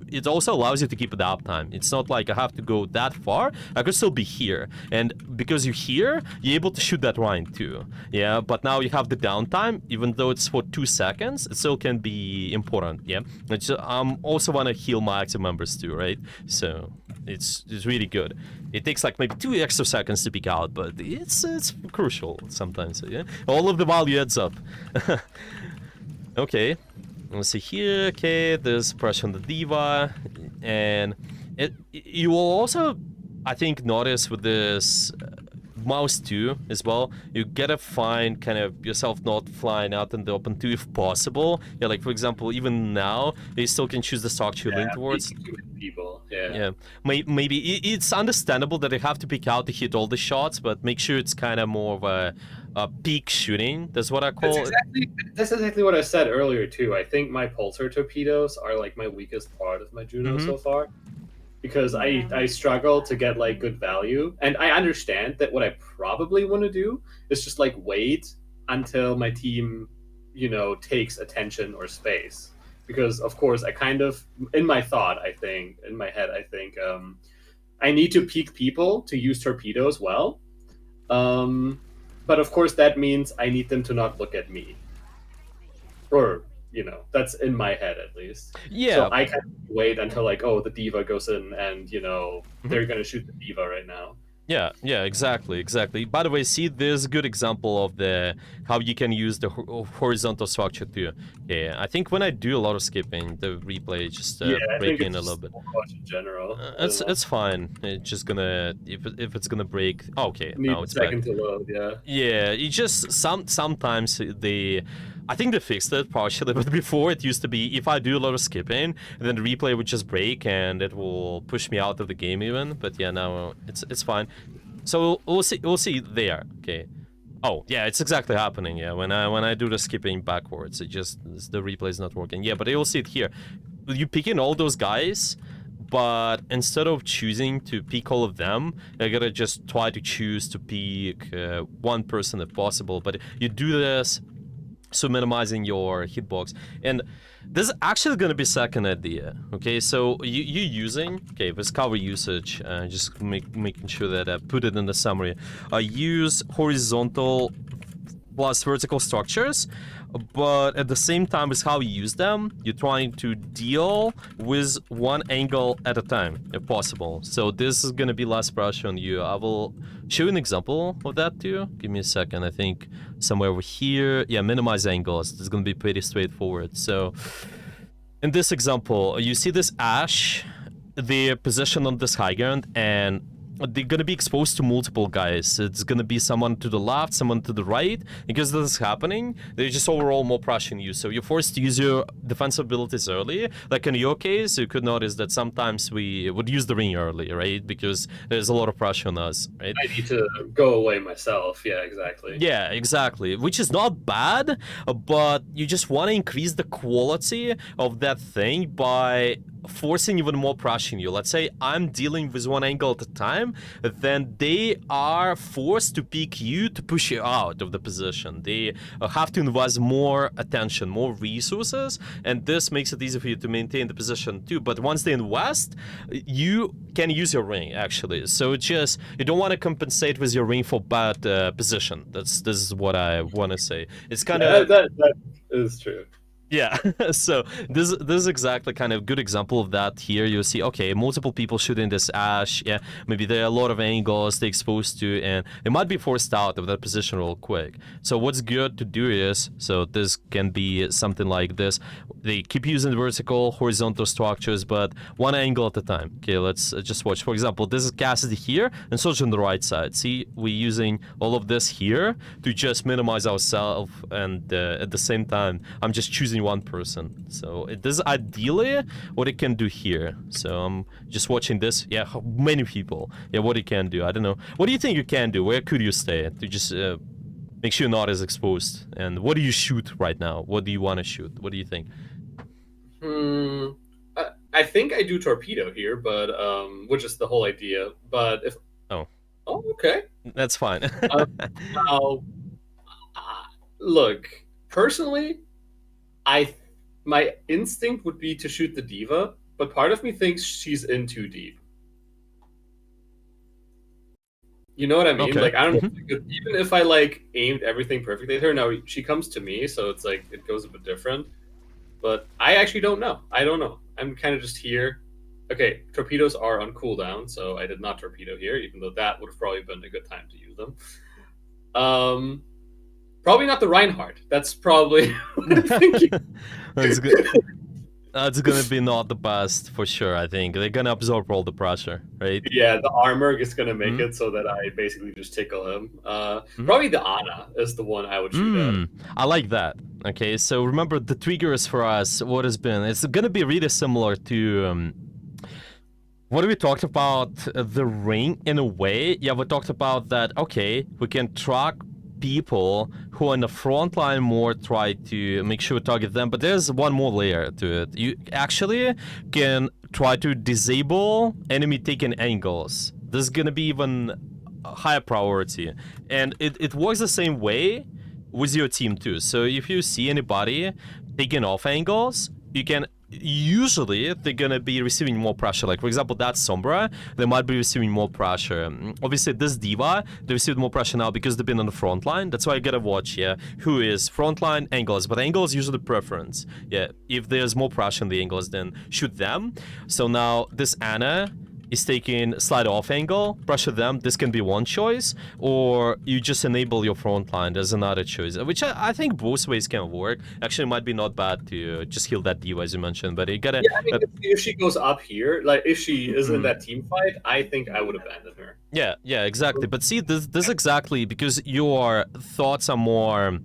it also allows you to keep the uptime. It's not like I have to go that far, I could still be here, and because you're here, you're able to shoot that line too. Yeah, but now you have the downtime, even though it's for 2 seconds, it still can be important. Yeah, also want to heal my active members too, right? So it's really good. It takes like maybe 2 extra seconds to peek out, but it's crucial sometimes. Yeah, all of the value adds up. Okay, let's see here. Okay, there's pressure on the diva, and you will also, I think, notice with this mouse too as well, you gotta find kind of yourself not flying out in the open too if possible. Yeah, like for example, even now you still can choose the structure you lean towards. People. Maybe it's understandable that they have to pick out to hit all the shots, but make sure it's kind of more of a peak shooting. That's what I call it. That's exactly what I said earlier too. I think my pulsar torpedoes are like my weakest part of my Juno so far, because I struggle to get like good value, and I understand that what I probably want to do is just like wait until my team, takes attention or space. Because of course I kind of, in my head I think I need to peek people to use torpedoes well, but of course that means I need them to not look at me, or that's in my head at least. Yeah, so I kind of wait until like, oh, the diva goes in, and they're gonna shoot the diva right now. Yeah, exactly. By the way, see, there's a good example of how you can use the horizontal structure too. Yeah, I think when I do a lot of skipping, the replay just break in a little bit. In general, it's fine. It's just gonna, if it's gonna break. Okay, now it's back. To load. Yeah, it just sometimes I think they fixed it partially, but before it used to be if I do a lot of skipping, then the replay would just break and it will push me out of the game even. But yeah, now it's fine. So we'll see there. Okay. Oh yeah, it's exactly happening. Yeah, when I do the skipping backwards, the replay is not working. Yeah, but you'll see it here. You pick in all those guys, but instead of choosing to pick all of them, you gotta just try to choose to pick one person if possible. But you do this, so minimizing your hitbox. And this is actually going to be second idea. Okay, so you using this cover usage, just making sure that I put it in the summary. Use horizontal plus vertical structures, but at the same time as how you use them, you're trying to deal with one angle at a time if possible. So this is going to be less pressure on you. I will show you an example of that too. Give me a second. I think somewhere over here. Yeah, minimize angles. It's going to be pretty straightforward. So in this example, you see this ash, they're positioned on this high ground, and they're gonna be exposed to multiple guys. It's gonna be someone to the left, someone to the right. Because this is happening, they're just overall more pressuring you. So you're forced to use your defensive abilities early. Like in your case, you could notice that sometimes we would use the ring early, right? Because there's a lot of pressure on us, right? I need to go away myself. Yeah, exactly. Yeah, exactly. Which is not bad, but you just want to increase the quality of that thing by forcing even more pressure on you. Let's say I'm dealing with one angle at a time, then they are forced to pick you to push you out of the position. They have to invest more attention, more resources, and this makes it easy for you to maintain the position too. But once they invest, you can use your ring actually. So just you don't want to compensate with your ring for bad position. This is what I want to say. It's kind of that is true. yeah. So this is exactly kind of good example of that. Here you see, okay, multiple people shooting this ash. Yeah, maybe there are a lot of angles they exposed to, and they might be forced out of that position real quick. So what's good to do is, so this can be something like this. They keep using vertical, horizontal structures, but one angle at a time. Okay, let's just watch. For example, this is Cassidy here, and Soldier on the right side. See, we're using all of this here to just minimize ourselves, and at the same time, I'm just choosing one person. So this is ideally what it can do here. So I'm just watching this. Yeah, many people. Yeah, what it can do. I don't know. What do you think you can do? Where could you stay to just make sure you're not as exposed? And what do you shoot right now? What do you want to shoot? What do you think? I think I do torpedo here, but which is the whole idea. But if oh okay, that's fine. Now, look, personally, my instinct would be to shoot the diva, but part of me thinks she's in too deep. You know what I mean? Okay. Like, I don't know. Even if I like aimed everything perfectly at her, now she comes to me, so it's like it goes a bit different. But I actually don't know. I don't know. I'm kind of just here. Okay, torpedoes are on cooldown, so I did not torpedo here, even though that would have probably been a good time to use them. Probably not the Reinhardt. That's probably what I'm thinking. That's good. That's gonna be not the best for sure. I think they're gonna absorb all the pressure, right? Yeah, the armor is gonna make it so that I basically just tickle him. Probably the Ana is the one I would shoot at. I like that. Okay, so remember the triggers for us. What has been? It's gonna be really similar to what we talked about the ring in a way. Yeah, we talked about that. Okay, we can track people who are in the front line more, try to make sure we target them, but there's one more layer to it. You actually can try to disable enemy taken angles. This is gonna be even a higher priority, and it works the same way with your team too. So if you see anybody taking off angles, you can usually they're gonna be receiving more pressure. Like for example, that Sombra, they might be receiving more pressure. Obviously this Diva, they received more pressure now because they've been on the front line. That's why I gotta watch, yeah, who is front line, angles, but angles usually preference. Yeah, if there's more pressure in the angles, then shoot them. So now this Ana is taking slide off angle, pressure them. This can be one choice, or you just enable your front line. There's another choice, which I think both ways can work. Actually, it might be not bad to just heal that Diva as you mentioned, but you gotta. Yeah, I mean, if she goes up here, like if she is in that team fight, I think I would abandon her. Yeah, exactly. But see, this exactly because your thoughts are more.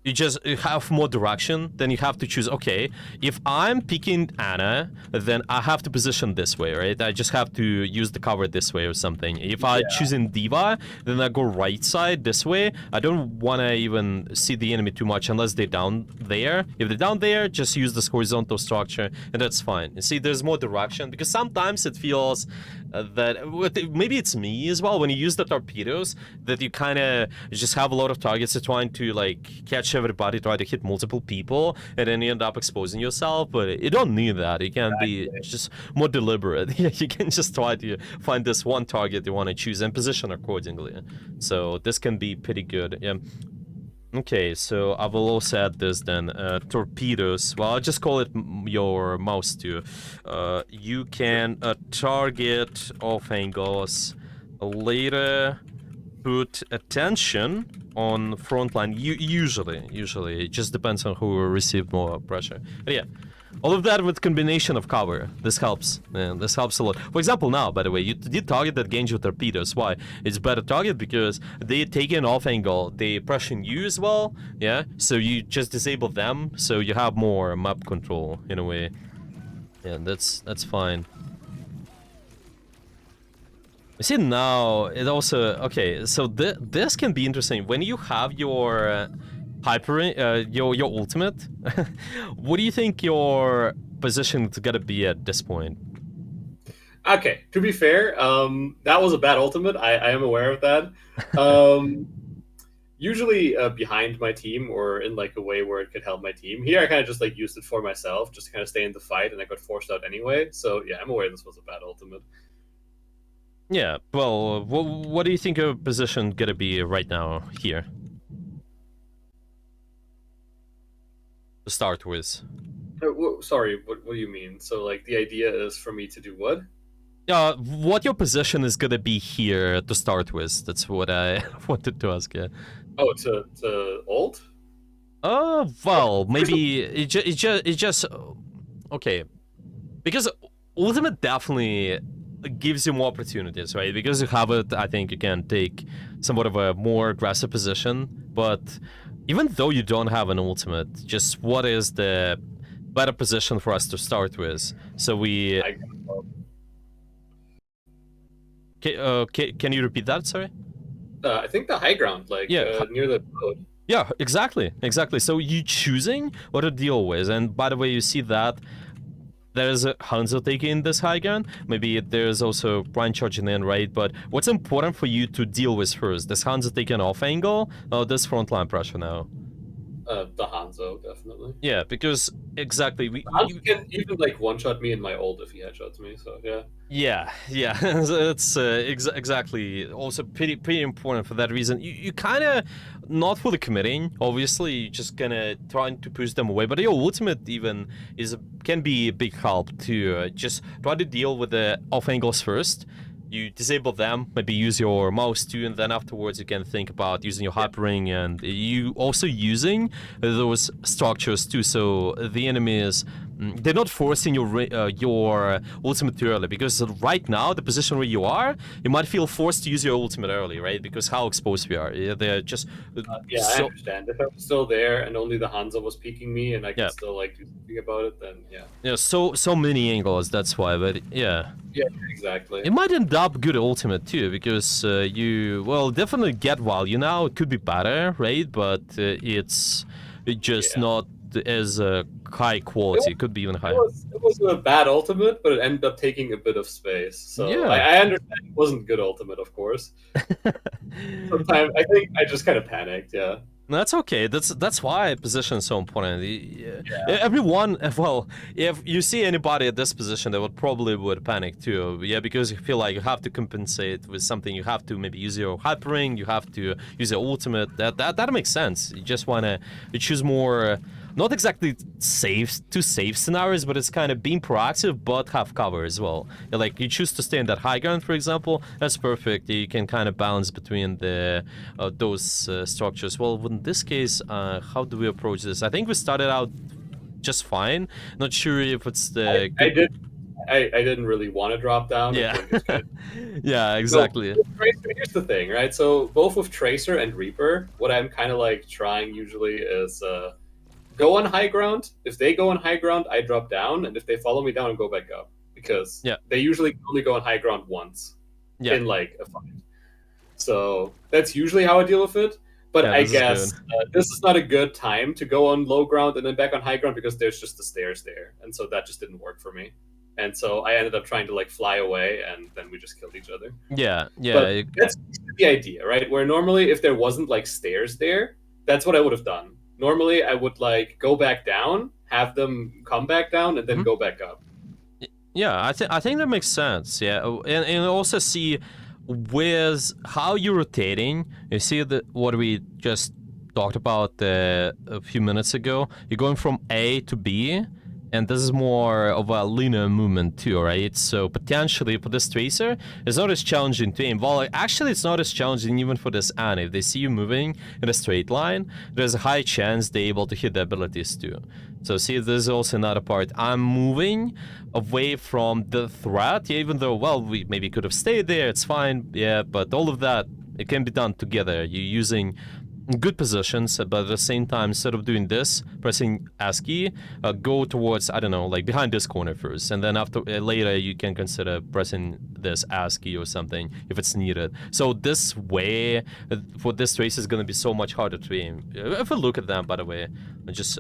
You have more direction, then you have to choose, okay, if I'm picking Ana, then I have to position this way, right? I just have to use the cover this way or something. If I choosing Diva, then I go right side this way. I don't want to even see the enemy too much unless they're down there. If they're down there, just use this horizontal structure, and that's fine. You see, there's more direction, because sometimes it feels that, maybe it's me as well, when you use the torpedoes, that you kind of just have a lot of targets you're trying to, like, catch everybody, try to hit multiple people, and then you end up exposing yourself. But you don't need that. You can be just more deliberate. You can just try to find this one target you want to choose and position accordingly. So this can be pretty good. Yeah. Okay, so I will also add this then. Torpedoes. Well, I'll just call it your mouse too. You can target off angles. Later, put attention on frontline. Usually, it just depends on who received more pressure. But yeah, all of that with combination of cover. This helps. Man, this helps a lot. For example, now, by the way, you did target that Genji with torpedoes. Why? It's better target because they take an off angle. They pressuring you as well. Yeah, so you just disable them, so you have more map control in a way. Yeah, that's fine. You see now, it also, okay, so this can be interesting. When you have your your ultimate, what do you think your position it's gonna be at this point? Okay, to be fair, that was a bad ultimate. I am aware of that. Um, usually behind my team or in like a way where it could help my team. Here, I kind of just like used it for myself, just to kind of stay in the fight, and I got forced out anyway. So yeah, I'm aware this was a bad ultimate. Yeah, well, what do you think your position gonna be right now here? To start with. Sorry, what do you mean? So like the idea is for me to do what? What your position is gonna be here to start with? That's what I wanted to ask you. Oh, to ult? Well, maybe it just okay, because ultimate definitely gives you more opportunities, right? Because you have it, I think you can take somewhat of a more aggressive position. But even though you don't have an ultimate, just what is the better position for us to start with? So we. Can you repeat that? Sorry. I think the high ground, like near the road. Yeah, exactly. So you choosing what to deal with, and by the way, you see that there's a Hanzo taking this high ground. Maybe there's also Brian charging in, right? But what's important for you to deal with first? This Hanzo taking off angle, or this frontline pressure now? The Hanzo, definitely. Yeah, because exactly Hanzo can even like one-shot me in my ult if he headshots me. So yeah. Yeah. It's exactly also pretty important for that reason. You kind of not fully committing. Obviously, you're just gonna trying to push them away. But your ultimate even can be a big help to just try to deal with the off angles first. You disable them, maybe use your mouse too, and then afterwards you can think about using your hypering, and you also using those structures too, so the enemy is they're not forcing your ultimate too early, because right now the position where you are, you might feel forced to use your ultimate early, right? Because how exposed we are. They're just yeah, I understand. If I was still there and only the Hanzo was peeking me and I could still like do something about it, then yeah. So many angles, that's why. But yeah, exactly. It might end up good ultimate too, because you definitely get value now. It could be better, right? But it's just not as high quality. It could be even higher. It was a bad ultimate, but it ended up taking a bit of space. So I understand it wasn't good ultimate, of course. Sometimes I think I just kind of panicked. Yeah. That's okay. That's why position is so important. Everyone, well, if you see anybody at this position, they would panic too. Yeah, because you feel like you have to compensate with something. You have to maybe use your hypering. You have to use your ultimate. That makes sense. You just wanna choose more. Not exactly safe scenarios, but it's kind of being proactive, but have cover as well. Like you choose to stay in that high ground, for example, that's perfect. You can kind of balance between the those structures. Well, in this case, how do we approach this? I think we started out just fine. Not sure if it's the. I didn't really want to drop down. Yeah. Yeah, exactly. So, here's the thing, right? So both with Tracer and Reaper, what I'm kind of like trying usually is. Go on high ground. If they go on high ground, I drop down, and if they follow me down, I go back up, because they usually only go on high ground once in like a fight. So that's usually how I deal with it. But I guess this is not a good time to go on low ground and then back on high ground, because there's just the stairs there, and so that just didn't work for me. And so I ended up trying to like fly away, and then we just killed each other. Yeah. But that's the idea, right? Where normally if there wasn't like stairs there, that's what I would have done. Normally, I would like go back down, have them come back down, and then go back up. Yeah, I think that makes sense. Yeah, and also see with how you're rotating. You see what we just talked about a few minutes ago. You're going from A to B, and this is more of a linear movement too, right? So potentially for this Tracer, it's not as challenging to aim. Well, actually, it's not as challenging even for this Anne. If they see you moving in a straight line, there's a high chance they're able to hit the abilities too. So see, there's also another part. I'm moving away from the threat, even though, well, we maybe could have stayed there, it's fine, yeah, but all of that, it can be done together. You're using good positions, but at the same time, instead of doing this, pressing ASCII, go towards, I don't know, like behind this corner first, and then after later you can consider pressing this ASCII or something if it's needed. So this way, for this race is going to be so much harder to aim. If I look at them, by the way, just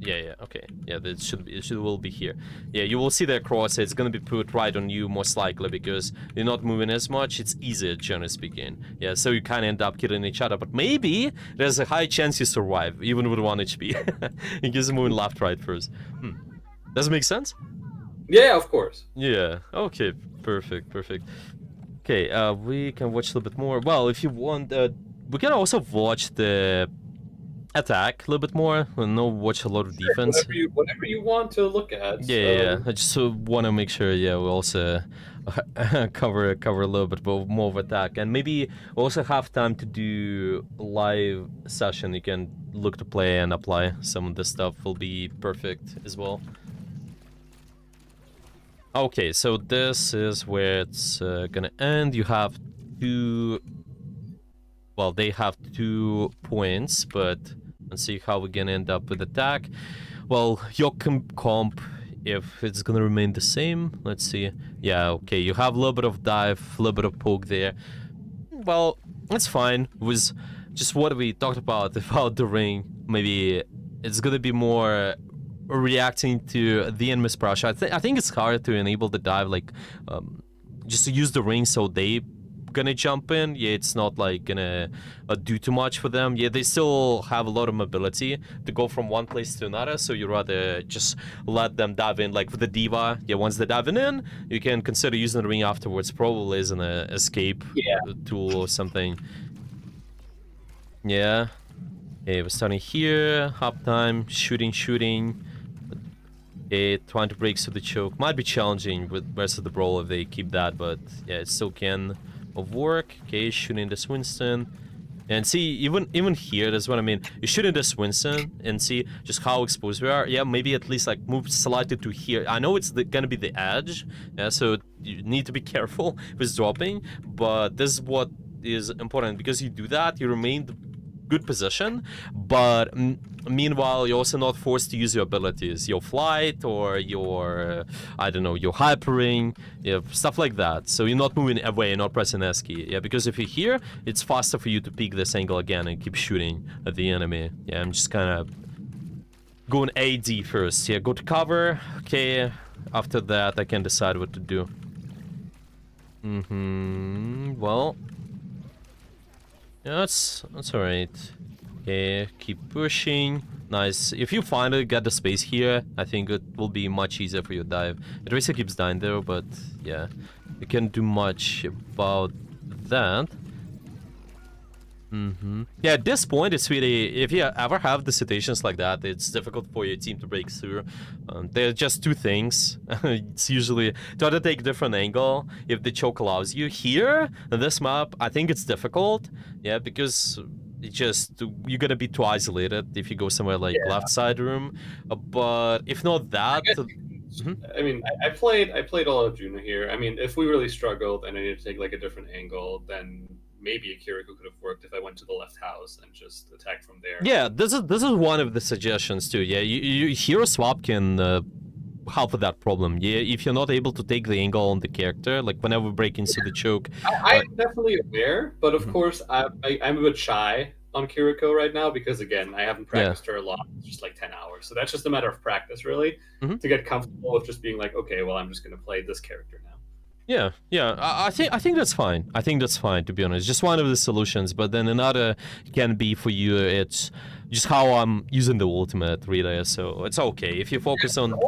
Yeah, okay. Yeah, that will be here. Yeah, you will see the cross. It's gonna be put right on you most likely because you're not moving as much. It's easier, generally speaking. Yeah, so you kind of end up killing each other. But maybe there's a high chance you survive, even with 1 HP. Because you're moving left, right first. Does it make sense? Yeah, of course. Yeah. Okay. Perfect. Perfect. Okay. We can watch a little bit more. Well, if you want, we can also watch the attack a little bit more. No, watch a lot of Sure, defense. whatever you want to look at. Yeah. I just want to make sure. Yeah, we also cover a little bit more of attack, and maybe also have time to do live session. You can look to play and apply some of this stuff. Will be perfect as well. Okay, so this is where it's gonna end. You have two. Well, they have 2 points, but let's see how we're gonna end up with attack. Well, your comp, if it's gonna remain the same, let's see. Yeah, okay, you have a little bit of dive, a little bit of poke there. Well, that's fine. It was just what we talked about the ring. Maybe it's gonna be more reacting to the enemy's pressure. I think it's hard to enable the dive, like, just to use the ring so they gonna jump in. Yeah, it's not like gonna do too much for them. Yeah, they still have a lot of mobility to go from one place to another, so you rather just let them dive in, like with the diva. Yeah, once they're diving in, you can consider using the ring afterwards, probably as an escape tool or something. Yeah. Okay, we're starting here. Hop time, shooting. Okay, trying to break through the choke. Might be challenging with rest of the brawl if they keep that, but yeah, it still can work. Okay, shooting this Winston. And see, even here, that's what I mean. You shoot in this Winston and see just how exposed we are. Yeah, maybe at least like move slightly to here. I know it's gonna be the edge, yeah, so you need to be careful with dropping, but this is what is important, because you do that, you remain the good position, but meanwhile you're also not forced to use your abilities, your flight or your I don't know, your hypering, yeah, stuff like that. So you're not moving away, not pressing S key. Yeah, because if you're here, it's faster for you to peek this angle again and keep shooting at the enemy. Yeah, I'm just kind of going AD first. Yeah, go to cover. Okay, after that I can decide what to do. Well, yeah, that's alright. Okay, keep pushing. Nice. If you finally get the space here, I think it will be much easier for your dive. It also keeps dying there, but yeah, you can't do much about that. Yeah, at this point, it's really, if you ever have the situations like that, it's difficult for your team to break through. There are just 2 things. It's usually try to take a different angle if the choke allows you. Here, in this map, I think it's difficult. Yeah, because it just, you're gonna be too isolated if you go somewhere like left side room. But if not that... I mean, I played a lot of Juno here. I mean, if we really struggled and I needed to take like a different angle, then maybe a Kiriko could have worked if I went to the left house and just attacked from there. Yeah, this is one of the suggestions too. Yeah, you hero swap can help with that problem. Yeah, if you're not able to take the angle on the character, like whenever we break into the choke. I'm definitely aware, but of course I'm a bit shy on Kiriko right now because again I haven't practiced her a lot. It's just like 10 hours, so that's just a matter of practice really to get comfortable with just being like, okay, well I'm just gonna play this character now. Yeah. I think that's fine. I think that's fine, to be honest. Just one of the solutions, but then another can be for you. It's just how I'm using the ultimate, really. So it's okay if you focus on the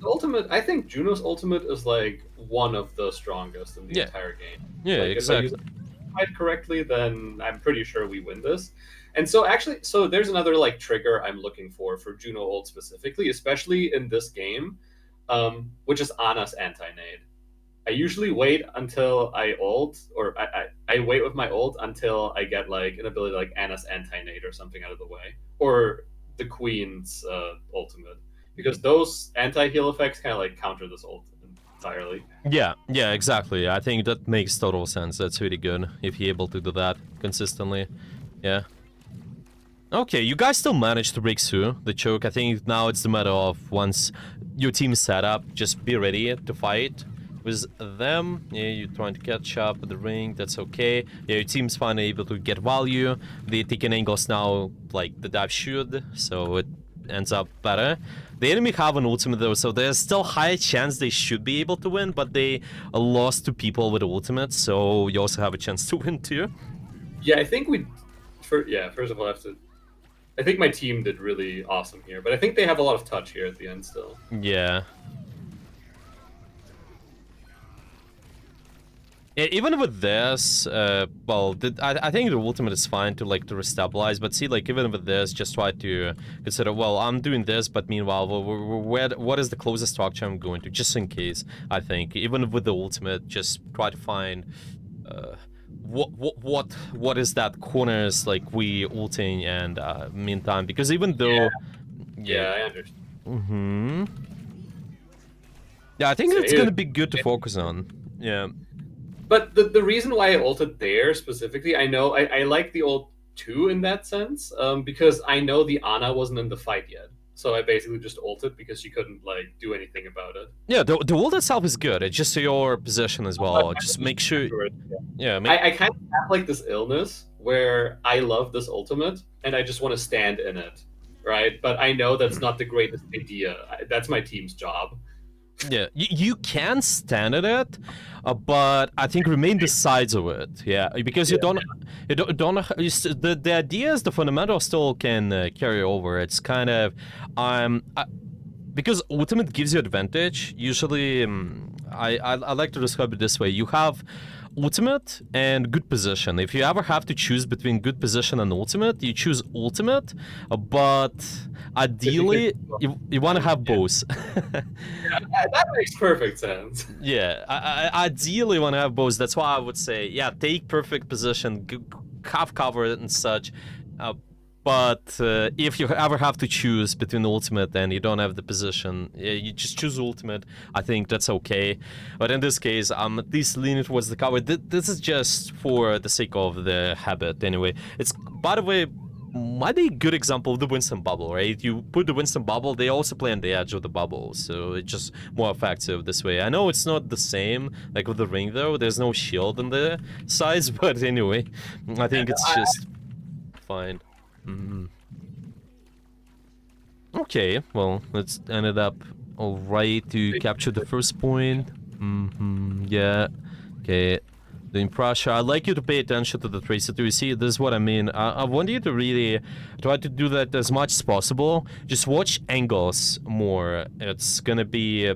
ultimate. I think Juno's ultimate is like one of the strongest in the entire game. Yeah, like, exactly. If I use it correctly, then I'm pretty sure we win this. And so actually, so there's another like trigger I'm looking for Juno ult specifically, especially in this game, which is Ana's anti-nade. I usually wait until I ult, or I wait with my ult until I get like an ability like Ana's anti-nade or something out of the way, or the Queen's ultimate, because those anti-heal effects kind of like counter this ult entirely. Yeah, exactly. I think that makes total sense. That's really good if you're able to do that consistently. Yeah. Okay, you guys still managed to break through the choke. I think now it's the matter of once your team is set up, just be ready to fight with them. Yeah, you're trying to catch up with the ring, that's okay. Yeah, your team's finally able to get value. They're taking angles now like the dive should, so ends up better. The enemy have an ultimate though, so there's still high chance they should be able to win, but they lost to people with ultimate, so you also have a chance to win too. Yeah, I think first of all, I think my team did really awesome here, but I think they have a lot of touch here at the end still. Yeah. Even with this, well, I think the ultimate is fine to like to restabilize, but see, like even with this, just try to consider. Well, I'm doing this, but meanwhile, what is the closest structure I'm going to, just in case. I think even with the ultimate, just try to find what is that corners like we ulting and meantime, because even though yeah, I understand. Mm-hmm. Yeah, I think it's gonna be good to focus on. Yeah. But the reason why I ulted there specifically, I know I like the ult too in that sense, because I know the Ana wasn't in the fight yet. So I basically just ulted because she couldn't like do anything about it. Yeah, the ult itself is good. It's just your position as well. Just make sure. Yeah, I kind of have like this illness where I love this ultimate and I just want to stand in it, right? But I know that's not the greatest idea. That's my team's job. Yeah, you can stand at it, but I think remain the sides of it. Yeah, because you don't. The idea is the fundamentals still can carry over. It's kind of, because ultimate gives you advantage. Usually, I like to describe it this way: you have ultimate and good position. If you ever have to choose between good position and ultimate, you choose ultimate, but ideally you want to have both. Yeah, that makes perfect sense. Yeah, I ideally want to have both. That's why I would say, yeah, take perfect position, have cover and such. But if you ever have to choose between ultimate and you don't have the position, you just choose ultimate. I think that's okay. But in this case, I'm at least leaning towards the cover. This is just for the sake of the habit anyway. It's, by the way, might be a good example of the Winston bubble, right? You put the Winston bubble, they also play on the edge of the bubble, so it's just more effective this way. I know it's not the same, like with the ring though, there's no shield on the sides, but anyway, I think it's just fine. Okay, well, let's ended up alright to capture the first point. Yeah, okay. Doing pressure. I'd like you to pay attention to the tracer too. You see, this is what I mean. I want you to really try to do that as much as possible. Just watch angles more. It's gonna be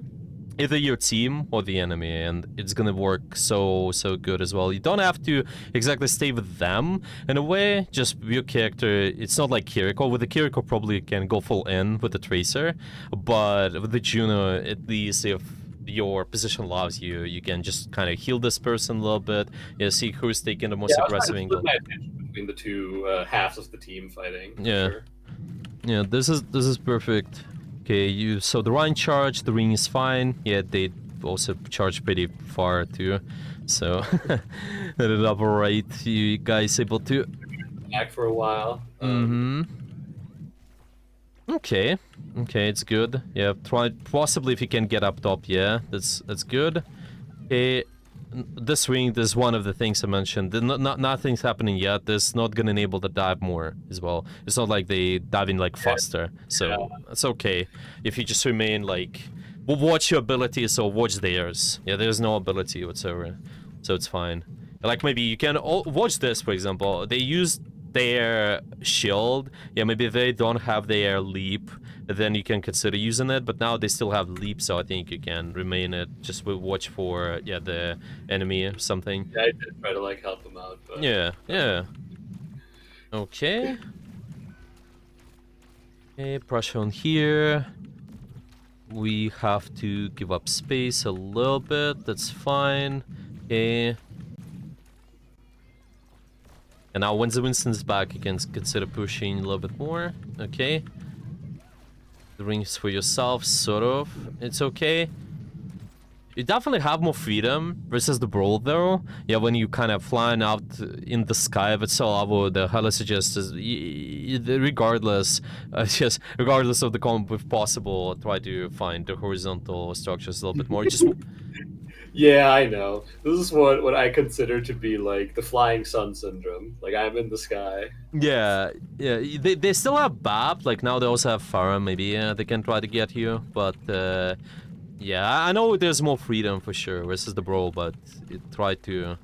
either your team or the enemy, and it's gonna work so good as well. You don't have to exactly stay with them in a way. Just your character. It's not like Kiriko. With the Kiriko, probably can go full in with the tracer, but with the Juno, at least if your position allows you, you can just kind of heal this person a little bit. Yeah, see who's taking the most aggressive angle. My attention between the two halves of the team fighting. Yeah, sure. Yeah. This is perfect. Okay, so the Rhine charge, the ring is fine. Yeah, they also charge pretty far too. So ended up alright. You guys able to back for a while. Okay, it's good. Yeah, try possibly if you can get up top. Yeah, that's good. Okay, this ring, this is one of the things I mentioned. Nothing's happening yet. This not gonna enable the dive more as well. It's not like they diving like faster, so it's okay if you just remain like, well, watch your abilities or watch theirs. Yeah, there's no ability whatsoever, so it's fine. Like maybe you can watch this, for example. They used their shield. Yeah, maybe they don't have their leap, then you can consider using it, but now they still have leap, so I think you can remain it. Just watch for the enemy or something. Yeah, I did try to like help them out, but yeah. Okay, pressure on here. We have to give up space a little bit, that's fine. Okay. And now once the Winston's back, you can consider pushing a little bit more. Okay. The rings for yourself, sort of. It's okay. You definitely have more freedom versus the Brawl though. Yeah, when you kind of flying out in the sky of itself, I would highly suggest is, regardless of the comp, if possible, try to find the horizontal structures a little bit more. Just Yeah, I know. This is what I consider to be like the flying sun syndrome. Like I'm in the sky. Yeah, yeah. They still have BAP. Like now they also have Farah. Maybe they can try to get you, but yeah, I know there's more freedom for sure versus the Brawl, but try to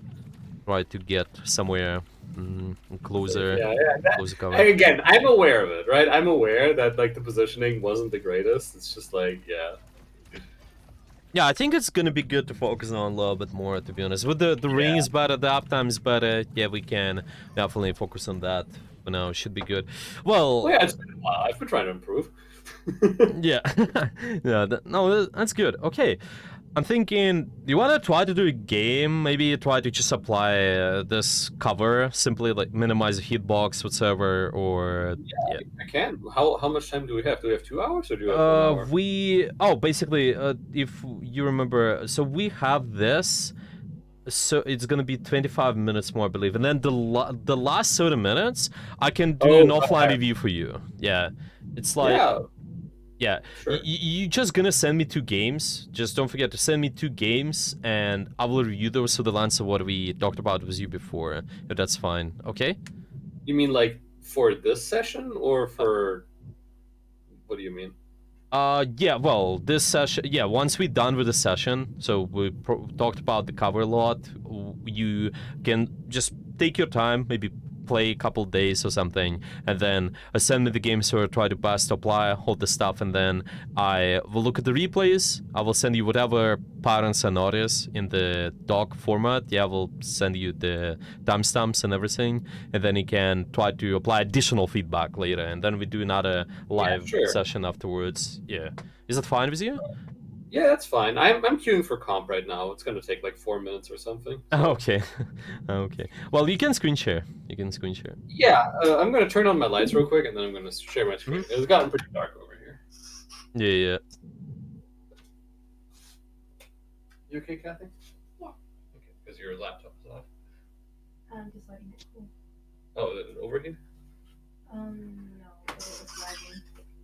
get somewhere closer, Yeah, yeah. closer cover. Again, I'm aware of it, right? I'm aware that like the positioning wasn't the greatest. It's just like, yeah, Yeah, I think it's gonna be good to focus on a little bit more, to be honest. With the ring yeah. is better, the uptime is better. Yeah, we can definitely focus on that for now. Should be good. Well, Well, yeah, it's been a while. I've been trying to improve. yeah, yeah. No, that's good. Okay, I'm thinking. Do you want to try to do a game? Maybe try to just apply this cover, simply like minimize the hitbox, whatever, or yeah. I can. How much time do we have? Do we have 2 hours or do we have 1 hour? Basically, if you remember, so we have this. So it's gonna be 25 minutes more, I believe, and then the last 30 minutes, I can do an Oh, offline okay. review for you. Yeah, it's like Yeah, yeah, sure. you just gonna send me 2 games. Just don't forget to send me 2 games, and I will review those to the lens of what we talked about with you before. If that's fine, okay? You mean like for this session or for what do you mean? Yeah, well, this session, yeah, once we're done with the session, so we talked about the cover a lot, you can just take your time, maybe play a couple days or something, and then send me the game so I try to best apply all the stuff, and then I will look at the replays, I will send you whatever patterns I notice in the doc format, yeah, I will send you the timestamps and everything, and then you can try to apply additional feedback later, and then we do another Yeah, live sure. session afterwards. Yeah, is that fine with you? Yeah, that's fine. I'm queuing for comp right now. It's gonna take like 4 minutes or something. So. Okay. Okay, well, you can screen share, Yeah, I'm gonna turn on my lights real quick, and then I'm gonna share my screen. It's gotten pretty dark over here. Yeah, yeah. You okay, Kathy? Yeah. Okay, because your laptop is off. I'm just letting it cool. Oh, did it overheat? No, but it was lagging.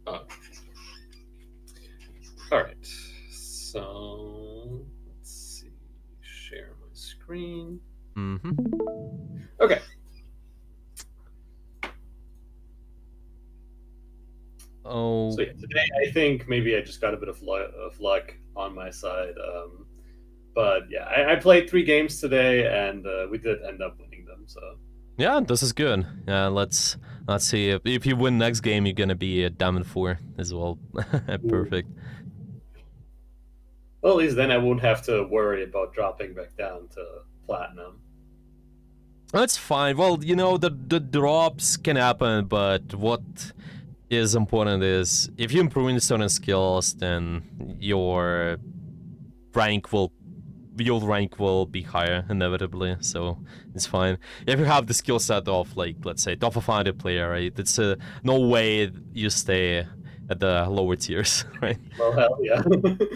Oh. All right. So let's see. Share my screen. Mm-hmm. Okay. Oh. So yeah, today I think maybe I just got a bit of luck on my side. But yeah, I played 3 games today, and we did end up winning them. So Yeah, this is good. Yeah, let's see if you win next game, you're gonna be a Diamond 4 as well. Perfect. well, at least then I won't have to worry about dropping back down to platinum. That's fine. Well, you know, the drops can happen, but what is important is if you improve in certain skills, then your rank will be higher inevitably, so it's fine. If you have the skill set of, like, let's say top of 100 player, right, it's no way you stay at the lower tiers, right? Well, hell yeah.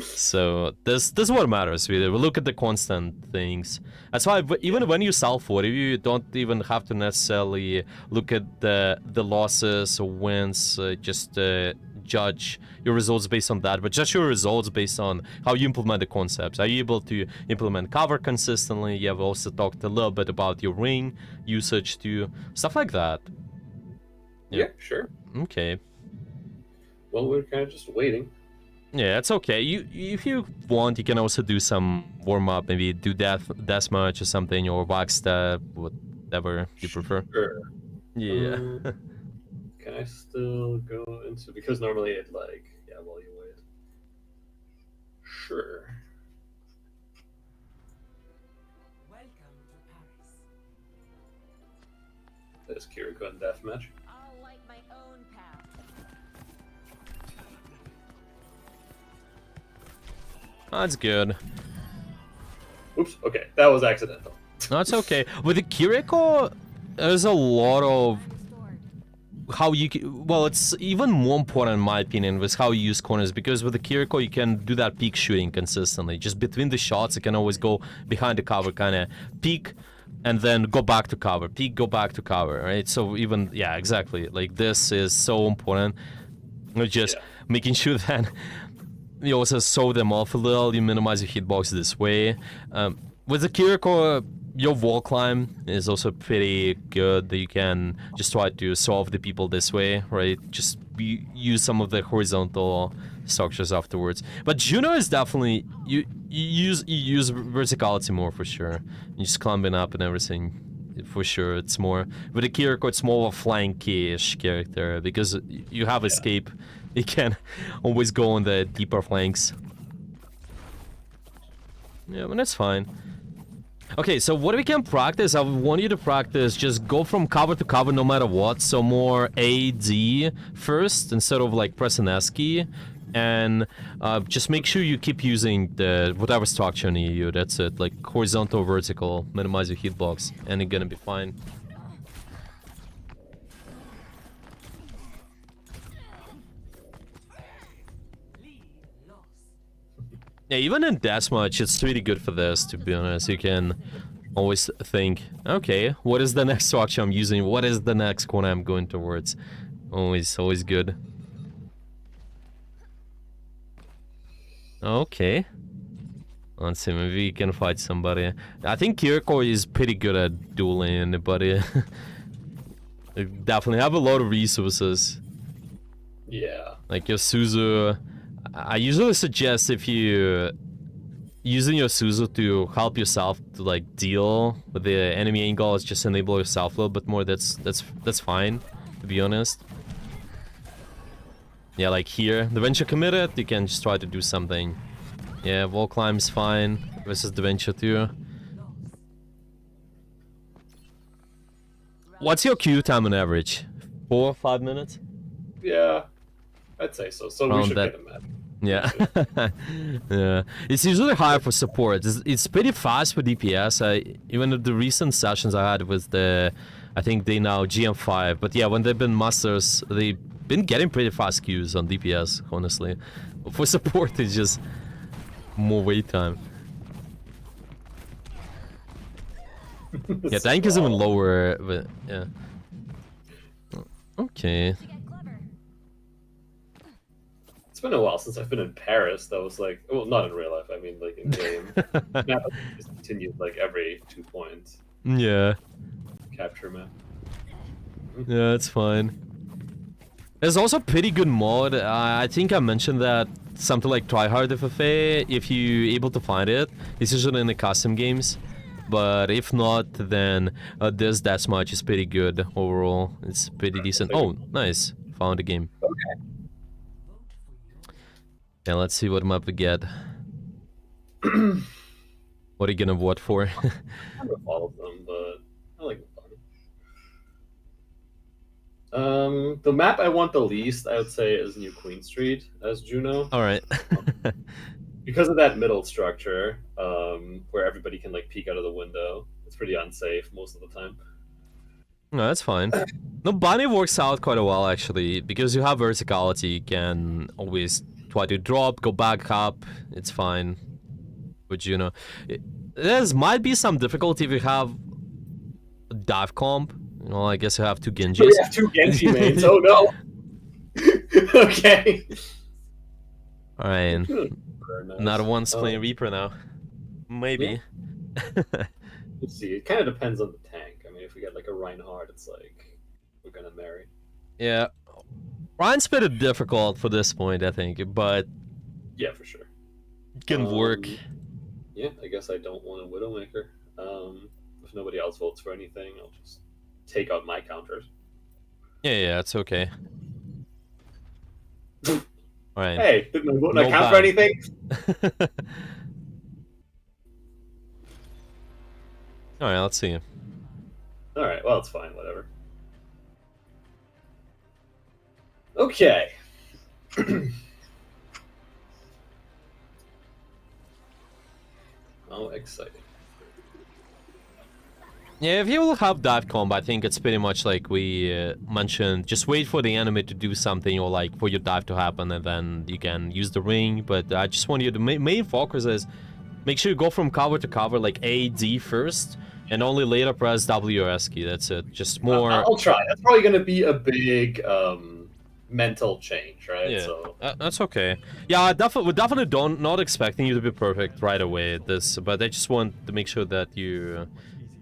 So this is what matters, really. We look at the constant things. That's why even when you sell 40, you don't even have to necessarily look at the losses or wins, just judge your results based on that, but judge your results based on how you implement the concepts. Are you able to implement cover consistently? You have also talked a little bit about your ring usage too, stuff like that. Yeah, sure. Okay. Well, we're kind of just waiting. Yeah, it's okay. If you want, you can also do some warm up, maybe do death match or something, or back step, whatever you prefer. Sure. Yeah. Can I still go into, because normally it like, yeah, while you wait. Sure. Welcome to Paris. There's Kiriko and Deathmatch. I'll light my own path. That's good. Oops, okay, that was accidental. That's okay. With the Kiriko, there's a lot of how you well, it's even more important in my opinion with how you use corners, because with the Kiriko you can do that peek shooting consistently. Just between the shots, you can always go behind the cover, kind of peek and then go back to cover, peek, go back to cover, right? So even, yeah, exactly, like this is so important. Just making sure that you also sew them off a little. You minimize your hitbox this way. With the Kiriko, your wall climb is also pretty good. That you can just try to solve the people this way, right? Just use some of the horizontal structures afterwards. But Juno is definitely you use verticality more for sure. You just climbing up and everything. For sure, it's more with the Kiriko. It's more of a flanky-ish character because you have escape. You can always go on the deeper flanks. Yeah, but that's fine. Okay, so what we can practice, I want you to practice just go from cover to cover no matter what. So more AD first instead of like pressing S key. And just make sure you keep using the whatever structure near you. That's it, like horizontal, vertical, minimize your hitbox, and you're gonna be fine. Yeah, even in deathmatch, it's really good for this, to be honest. You can always think, okay, what is the next structure I'm using? What is the next corner I'm going towards? Always good. Okay. Let's see, maybe we can fight somebody. I think Kiriko is pretty good at dueling anybody. They definitely have a lot of resources. Yeah. Like your Suzu, I usually suggest if you using your Suzu to help yourself to like deal with the enemy angles, just enable yourself a little bit more. That's fine, to be honest. Yeah, like here, the venture committed, you can just try to do something. Yeah, wall climb's fine versus the venture too. What's your queue time on average? 4 or 5 minutes? Yeah, I'd say so. So Around we should that. get a map. Yeah. Yeah. It's usually higher for support. It's pretty fast for DPS. Even the recent sessions I had with the, I think they now GM5. But yeah, when they've been masters, they've been getting pretty fast queues on DPS, honestly. But for support, it's just more wait time. Yeah, tank is even lower, but yeah. Okay. It's been a while since I've been in Paris. That was like, well, not in real life. I mean, like in game. Map just continued like every 2 points. Yeah. Capture map. Yeah, it's fine. There's also a pretty good mod. I think I mentioned that something like Tryhard FFA, if you're able to find it. It's usually in the custom games. But if not, then this deathmatch is pretty good overall. It's pretty decent. Oh, nice. Found a game. Okay. Yeah, let's see what map we get. What are you gonna vote for? I don't know all of them, but I like the the map I want the least, I would say, is New Queen Street as Juno. Alright. Because of that middle structure, where everybody can like peek out of the window. It's pretty unsafe most of the time. No, that's fine. No, Bunny works out quite a while actually, because you have verticality, you can always try to drop, go back up, it's fine. But you know, there might be some difficulty if you have a dive comp. You know, I guess you have 2 Genjis. We have 2 Genji mains, oh no! Okay. Alright, Nice. another one's playing Reaper now. Maybe. Let's see, it kind of depends on the tank. I mean, if we get like a Reinhardt, it's like, we're gonna marry. Yeah. Ryan's pretty difficult for this point, I think, but Yeah, for sure. it can work. Yeah, I guess I don't want a Widowmaker. If nobody else votes for anything, I'll just take out my counters. Yeah, it's okay. Alright. Hey, did my vote not No count bad. for anything? Alright, let's see. Alright, well, it's fine, whatever. Okay. Oh, exciting. Yeah, if you will have dive combo, I think it's pretty much like we mentioned. Just wait for the enemy to do something, or like for your dive to happen, and then you can use the ring. But I just want you to main focus is make sure you go from cover to cover, like AD first, and only later press WS key. That's it. Just more. I'll try. That's probably going to be a big mental change, right? Yeah, So that's okay. Yeah, we definitely don't not expecting you to be perfect right away. But I just want to make sure that you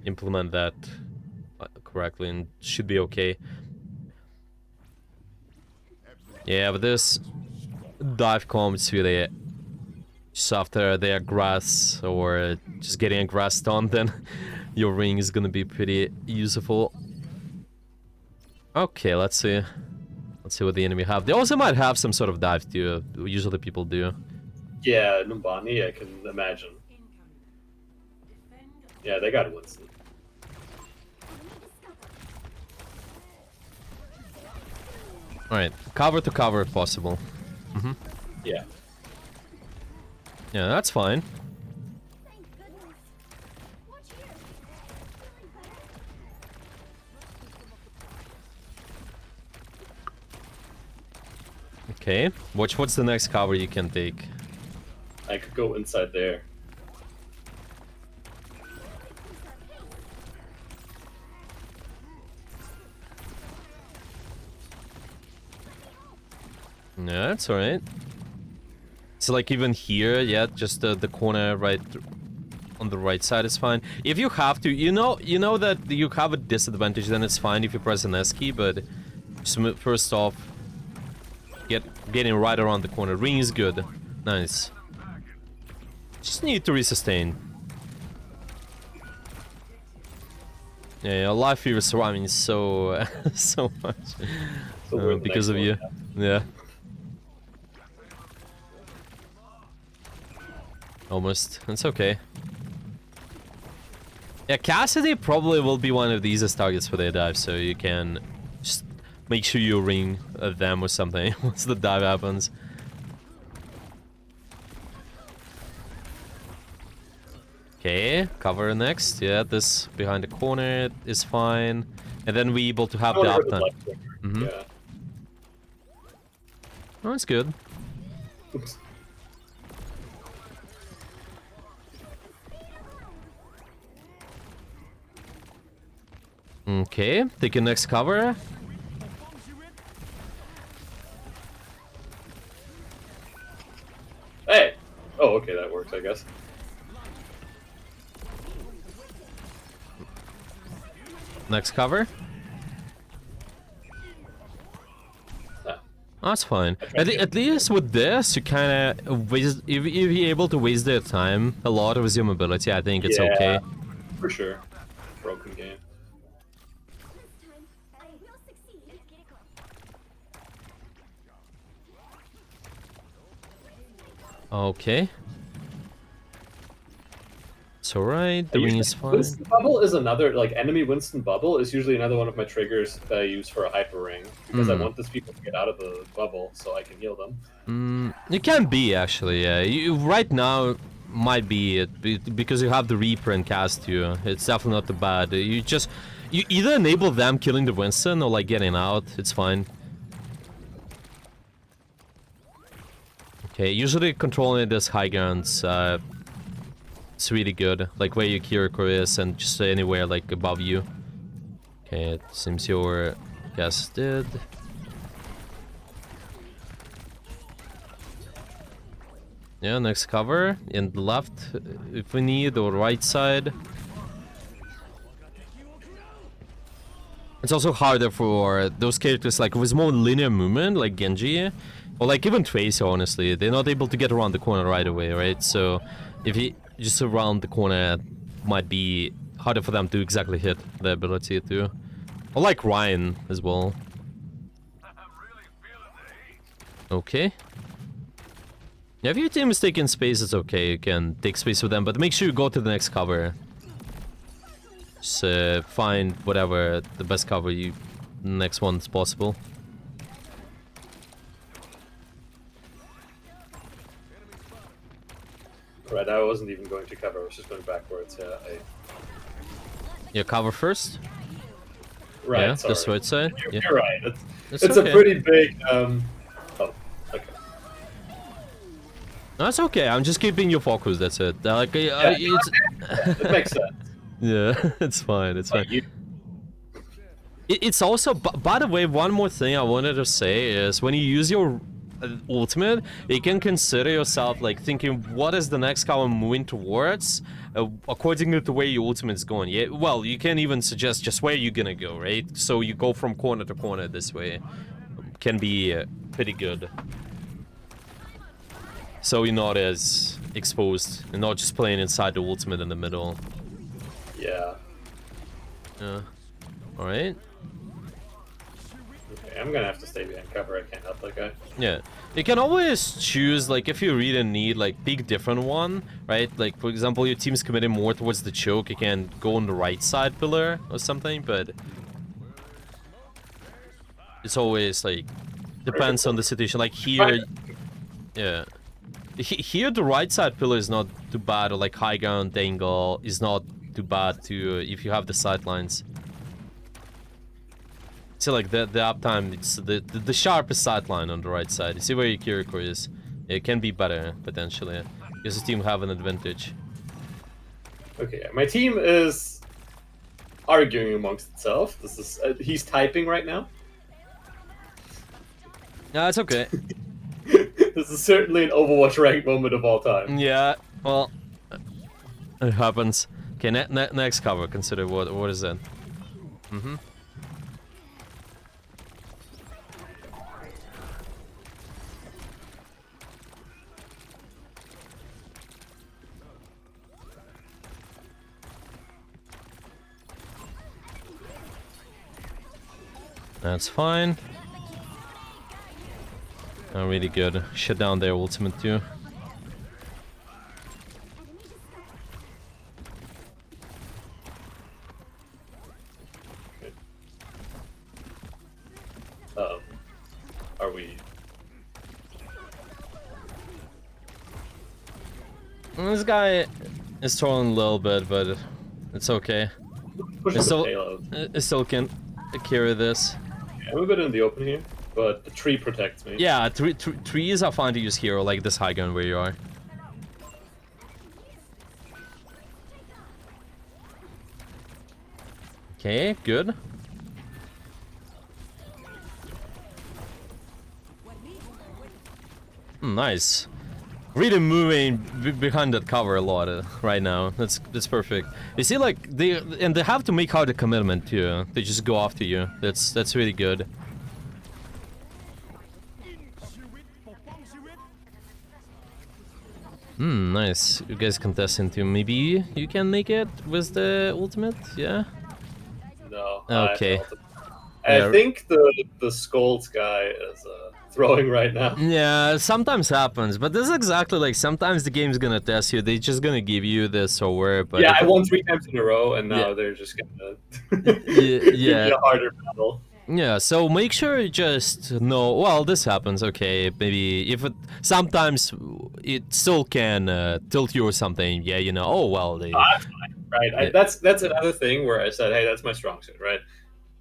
implement that correctly and should be okay. Yeah, but this dive comes really just after their grass or just getting a grass stun, then your ring is gonna be pretty useful. Okay, let's see. Let's see what the enemy have. They also might have some sort of dive too. Usually people do. yeah, Numbani, I can imagine. Yeah, they got Winston. Alright, cover to cover if possible. Mm-hmm. Yeah. Yeah, that's fine. Okay, what's the next cover you can take? I could go inside there. Yeah, that's alright. So like even here, yeah, just the corner right on the right side is fine. If you have to, you know that you have a disadvantage, then it's fine if you press an S key, but just first off, getting right around the corner. Ring is good. Nice. Just need to resustain. Yeah, life fear is surrounding so so much So we're the because next of you. one, Yeah. Almost. It's okay. Yeah, Cassidy probably will be one of the easiest targets for their dive, so you can just make sure you ring them or something once the dive happens. Okay, cover next. Yeah, this behind the corner is fine. And then we able to have I the wanna hurt the uptime. left clicker. Mhm. Yeah. Oh, that's good. Oops. Okay, take your next cover. Hey! Oh, okay, that works, I guess. Next cover. Ah, That's fine. At least with this, you kind of waste. If you're able to waste their time a lot with your mobility, I think it's yeah, okay. for sure. Broken game. Okay. It's alright. The ring is fine. Winston Bubble is another, like, enemy Winston Bubble is usually another one of my triggers that I use for a hyper ring. Because I want these people to get out of the bubble so I can heal them. It can be actually. Yeah. You right now might be it because you have the Reaper and cast you. It's definitely not too bad. You either enable them killing the Winston or like getting out. It's fine. Okay, usually controlling this high grounds, it's really good. Like where your Kiriko is and just anywhere like above you. Okay, it seems your guess did. Yeah, next cover in the left if we need, or right side. It's also harder for those characters like with more linear movement, like Genji, or like even Tracer. Honestly, they're not able to get around the corner right away, right? So if you just around the corner, it might be harder for them to exactly hit the ability to. Or like Ryan as well. Okay. Yeah, if your team is taking space, it's okay. You can take space with them, but make sure you go to the next cover. Just find whatever the best cover the next one is possible. Right, I wasn't even going to cover, I was just going backwards. Yeah, Yeah, cover first. Right, Yeah, sorry. this right side. You're, Yeah. you're right. It's okay. a pretty big. Oh, okay. No, that's okay. I'm just keeping you focused. That's it. Like, it's... It makes sense. yeah, it's fine. It's fine. You, It's also, by the way, one more thing I wanted to say is when you use your ultimate, you can consider yourself like thinking, what is the next cover moving towards, according to the way your ultimate is going. Yeah, well, you can even suggest just where you're gonna go, right? So you go from corner to corner this way. Can be pretty good. So you're not as exposed and not just playing inside the ultimate in the middle. Yeah. Yeah. All right. Okay, I'm gonna have to stay behind cover. I can't help that guy. Yeah, you can always choose, like, if you really need, like, pick different one, right? Like, for example, your team's committing more towards the choke, you can go on the right side pillar or something, but it's always, like, depends on the situation. Like, here, yeah. Here, the right side pillar is not too bad, or, like, high ground angle is not too bad, too, if you have the sidelines. So like the uptime, it's the sharpest sideline on the right side. You see where your Kiriko is. It can be better potentially, because the team have an advantage. Okay, my team is arguing amongst itself. This is he's typing right now. Yeah, it's okay. This is certainly an Overwatch rank moment of all time. Yeah, well, it happens. Okay, next cover. Consider what is that? Mm-hmm. That's fine. Oh, really good. Shut down their ultimate too. Are we? This guy is trolling a little bit, but it's okay. Pushing It the payload. it still can carry this. I'm a bit in the open here, but the tree protects me. Yeah, trees are fine to use here, like this high ground where you are. Okay, good. Nice. Really moving behind that cover a lot right now. That's perfect. You see, like they have to make hard a commitment too. They just go after you. That's really good. Nice. You guys contesting too. Maybe you can make it with the ultimate. Yeah. No. Okay. I Yeah. think the Skulls guy is throwing right now. Yeah, sometimes happens, but this is exactly like sometimes the game's gonna test you. They're just gonna give you this or where. But Yeah, if I won 3 times in a row, and now Yeah. they're just gonna Yeah, give yeah. me a harder battle. Yeah, so make sure you just know, well, this happens, okay, maybe if it, sometimes it still can tilt you or something, yeah, you know, oh, well, they, That's fine, right? Yeah. That's another thing where I said, hey, that's my strong suit, right?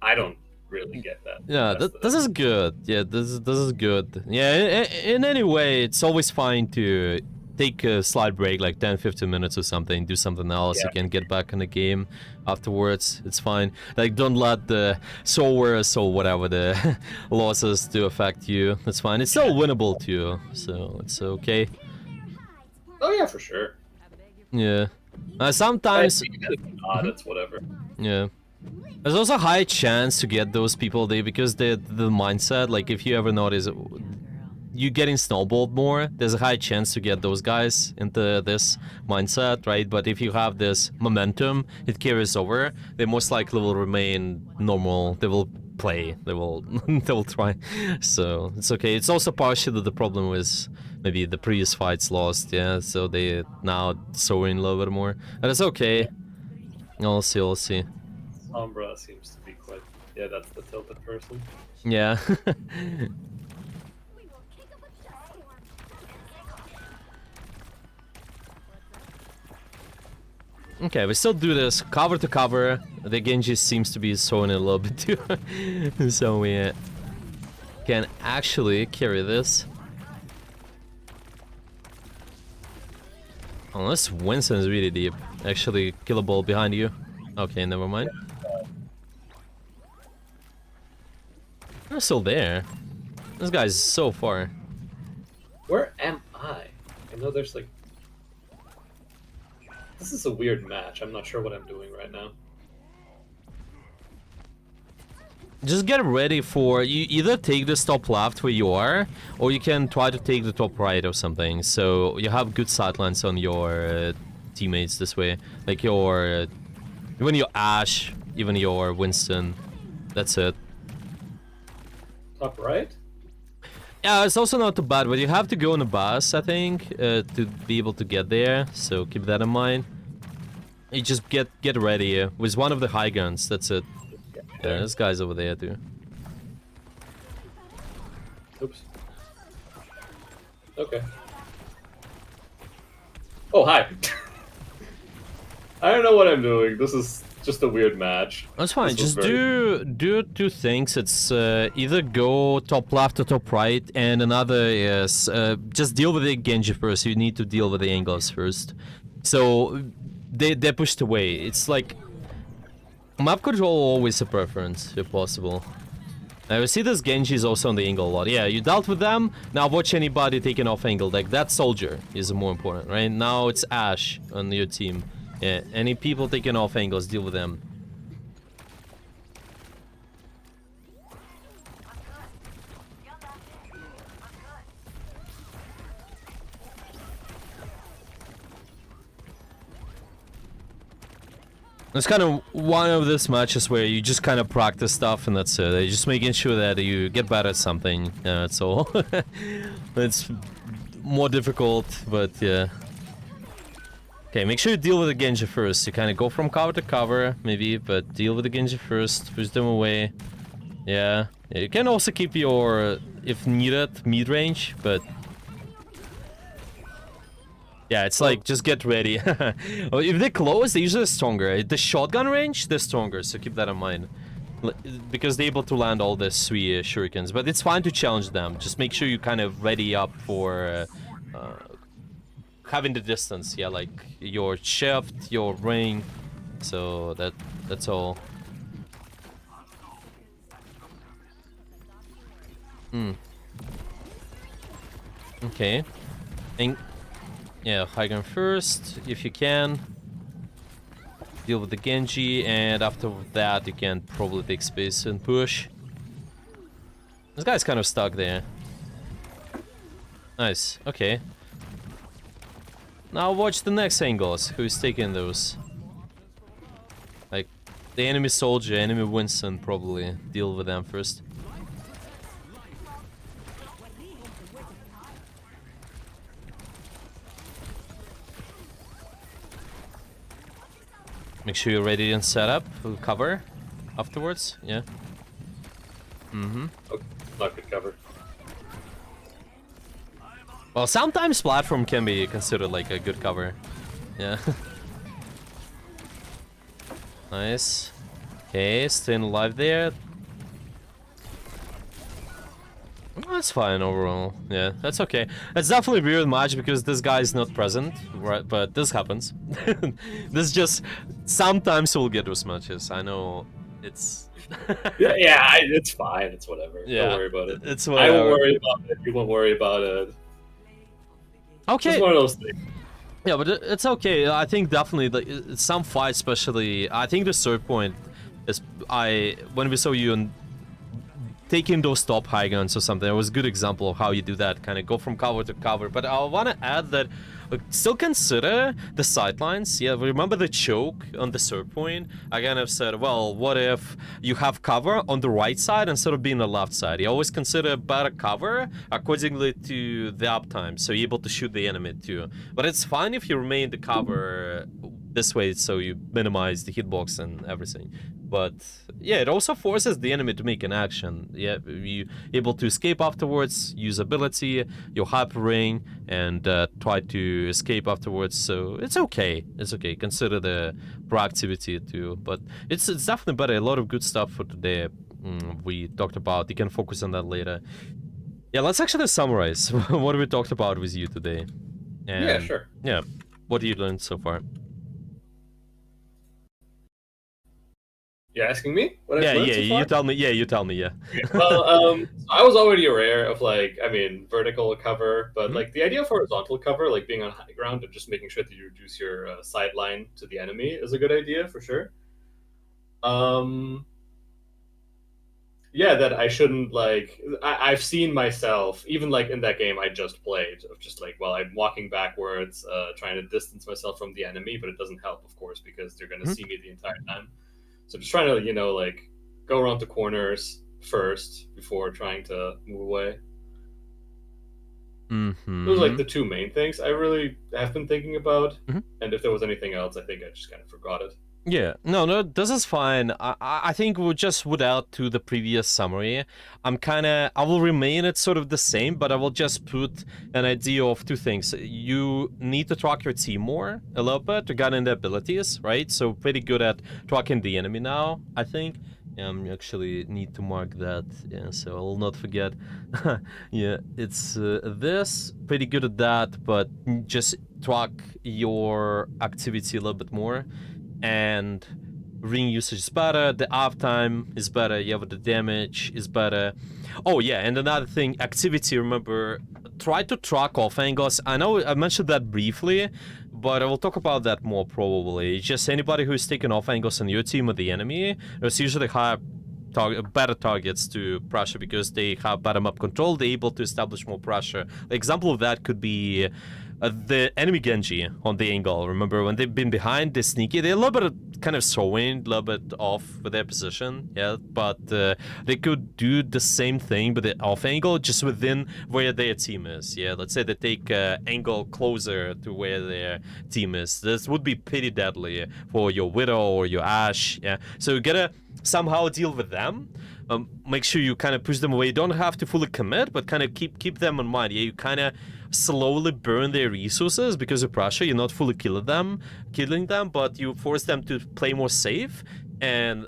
I don't really get that. yeah, That's this is good, yeah, this is good. Yeah, in any way, it's always fine to take a slight break, like 10-15 minutes or something, do something else, you Yeah. can get back in the game afterwards, it's fine. Like, don't let the sores or whatever the losses to affect you, it's fine. It's still winnable too, so it's okay. Oh yeah, for sure. Yeah. Sometimes, It's whatever. yeah. There's also a high chance to get those people there because the mindset, like if you ever notice you getting snowballed more, there's a high chance to get those guys into this mindset, right? But if you have this momentum, it carries over, they most likely will remain normal, they will play, they will they will try. So it's okay. It's also partially the problem with maybe the previous fights lost, yeah, so they now soaring a little bit more. But it's okay. I'll see. Sombra seems to be quite. Yeah, that's the tilted person. Yeah. Okay, we still do this cover to cover. The Genji seems to be sewing a little bit too. So we can actually carry this. Unless Winston is really deep. Actually, killable behind you. Okay, never mind. I'm still there. This guy's so far. Where am I? I know there's like. This is a weird match. I'm not sure what I'm doing right now. Just get ready for you either take this top left where you are, or you can try to take the top right or something. So you have good sightlines on your teammates this way, like your even your Ash, even your Winston. That's it. Top right? Yeah, it's also not too bad, but you have to go on the bus, I think, to be able to get there. So keep that in mind. You just get ready with one of the high guns. That's it. Yeah, this guy's over there too. Oops. Okay. Oh, hi. I don't know what I'm doing. This is just a weird match. That's fine. This was Just do two things. It's either go top left or top right, and another is just deal with the Genji first. You need to deal with the angles first. So they're pushed away. It's like map control always a preference if possible. We see this Genji is also on the angle a lot. Yeah, you dealt with them. Now watch anybody taking off angle. Like that soldier is more important, right? Now it's Ash on your team. Yeah, any people taking off angles, deal with them. It's kind of one of those matches where you just kind of practice stuff and that's it. You're just making sure that you get better at something. That's all. It's more difficult, but yeah. Okay, make sure you deal with the Genji first. You kind of go from cover to cover, maybe, but deal with the Genji first. Push them away. Yeah. You can also keep your, if needed, mid-range, but... Yeah, it's like, just get ready. If they're close, they're usually stronger. The shotgun range, they're stronger, so keep that in mind. Because they're able to land all the sweet shurikens. But it's fine to challenge them. Just make sure you kind of ready up for... having the distance, yeah, like your shift, your ring, so that's all. Okay, and yeah, high gun first if you can. Deal with the Genji, and after that you can probably take space and push. This guy's kind of stuck there. Nice. Okay. Now watch the next angles. Who's taking those? Like, the enemy soldier, enemy Winston, probably. Deal with them first. Make sure you're ready and set up. We'll cover afterwards. Yeah. Mm-hmm. Okay, not good cover. Well, sometimes platform can be considered like a good cover. Yeah. Nice. Okay, staying alive there. That's fine overall. Yeah, that's okay. It's definitely a weird match because this guy is not present, right? But this happens. This just sometimes we'll get those matches. I know it's. yeah, it's fine. It's whatever. Yeah, don't worry about it. It's I whatever. won't worry about it. You won't worry about it. Okay. It's one of those things. Yeah, but it's okay. I think definitely like some fights, especially. I think the third point is when we saw you and taking those top high guns or something. It was a good example of how you do that. Kind of go from cover to cover. But I want to add that still consider the sidelines. Yeah, remember the choke on the third point? I kind of said, well, what if you have cover on the right side instead of being the left side? You always consider better cover accordingly to the uptime, so you're able to shoot the enemy too. But it's fine if you remain the cover this way, so you minimize the hitbox and everything. But yeah, it also forces the enemy to make an action. Yeah, you able to escape afterwards, use ability, your hyper ring, and try to escape afterwards. So it's okay. It's okay. Consider the proactivity too. But it's definitely better. A lot of good stuff for today. We talked about. You can focus on that later. Yeah, let's actually summarize what we talked about with you today. And, Yeah, sure. Yeah, what you learned so far. You're asking me what I've Yeah, learned yeah, so far? you tell me. Yeah, you tell me. Yeah. Well, I was already aware of vertical cover, but Mhm. like the idea of horizontal cover, like being on high ground and just making sure that you reduce your sideline to the enemy, is a good idea for sure. Um, yeah, that I shouldn't like. I've seen myself even like in that game I just played of just like, well, I'm walking backwards, trying to distance myself from the enemy, but it doesn't help, of course, because they're gonna Mhm. see me the entire time. So just trying to like go around the corners first before trying to move away. Those are like Mhm. the two main things I really have been thinking about. Mhm. And if there was anything else, I think I just kind of forgot it. Yeah, no, this is fine. I think we'll just without to the previous summary. I will remain it sort of the same, but I will just put an idea of two things. You need to track your team more a little bit to get in the abilities, right? So pretty good at tracking the enemy now, I think. You actually need to mark that, yeah, so I will not forget. Yeah, it's this, pretty good at that, but just track your activity a little bit more. And ring usage is better, the uptime is better, yeah, but the damage is better. Oh yeah, and another thing, activity, remember, try to track off angles. I know I mentioned that briefly, but I will talk about that more probably. Just anybody who's taking off angles on your team or the enemy, there's usually better targets to pressure because they have bottom-up control, they're able to establish more pressure. The example of that could be the enemy Genji on the angle. Remember, when they've been behind, they're sneaky. They're a little bit kind of throwing, a little bit off with their position, yeah, but they could do the same thing but the off angle just within where their team is, yeah. Let's say they take angle closer to where their team is. This would be pretty deadly for your Widow or your Ashe, yeah. So you gotta somehow deal with them. Make sure you kind of push them away. You don't have to fully commit, but kind of keep them in mind. Yeah, you kind of slowly burn their resources because of pressure. You're not fully killing them, but you force them to play more safe and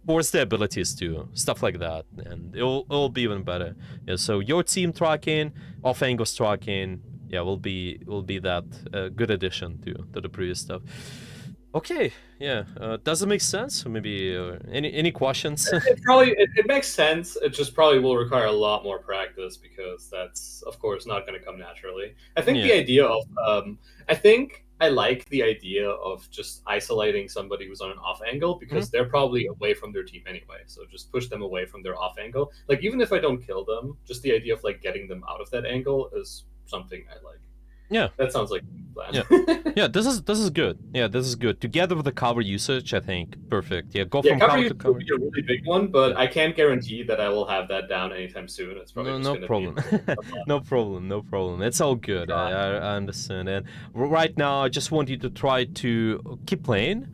force their abilities to stuff like that, and it'll be even better. Yeah, so your team tracking, off angle tracking, yeah, will be that good addition to the previous stuff. Okay, yeah, does it make sense? Or maybe any questions? It makes sense. It just probably will require a lot more practice because that's of course not going to come naturally. I think the Yeah. idea of I think I like the idea of just isolating somebody who's on an off angle because they're probably away from their team anyway. So just push them away from their off angle. Like even if I don't kill them, just the idea of like getting them out of that angle is something I like. Yeah. That sounds like a plan. Yeah, this is good. Yeah, this is good. Together with the cover usage, I think perfect. Yeah, go Yeah, from cover cover to usage will cover. be a really big one, but I can't guarantee that I will have that down anytime soon. It's probably No, just no going to be problem. No problem, no problem. It's all good. I understand. And right now, I just want you to try to keep playing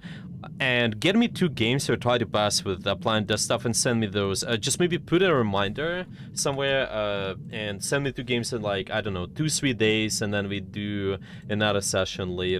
and get me 2 games or try to pass with applying this stuff and send me those. Just maybe put a reminder somewhere and send me 2 games in like, I don't know, 2-3 days, and then we do another session later.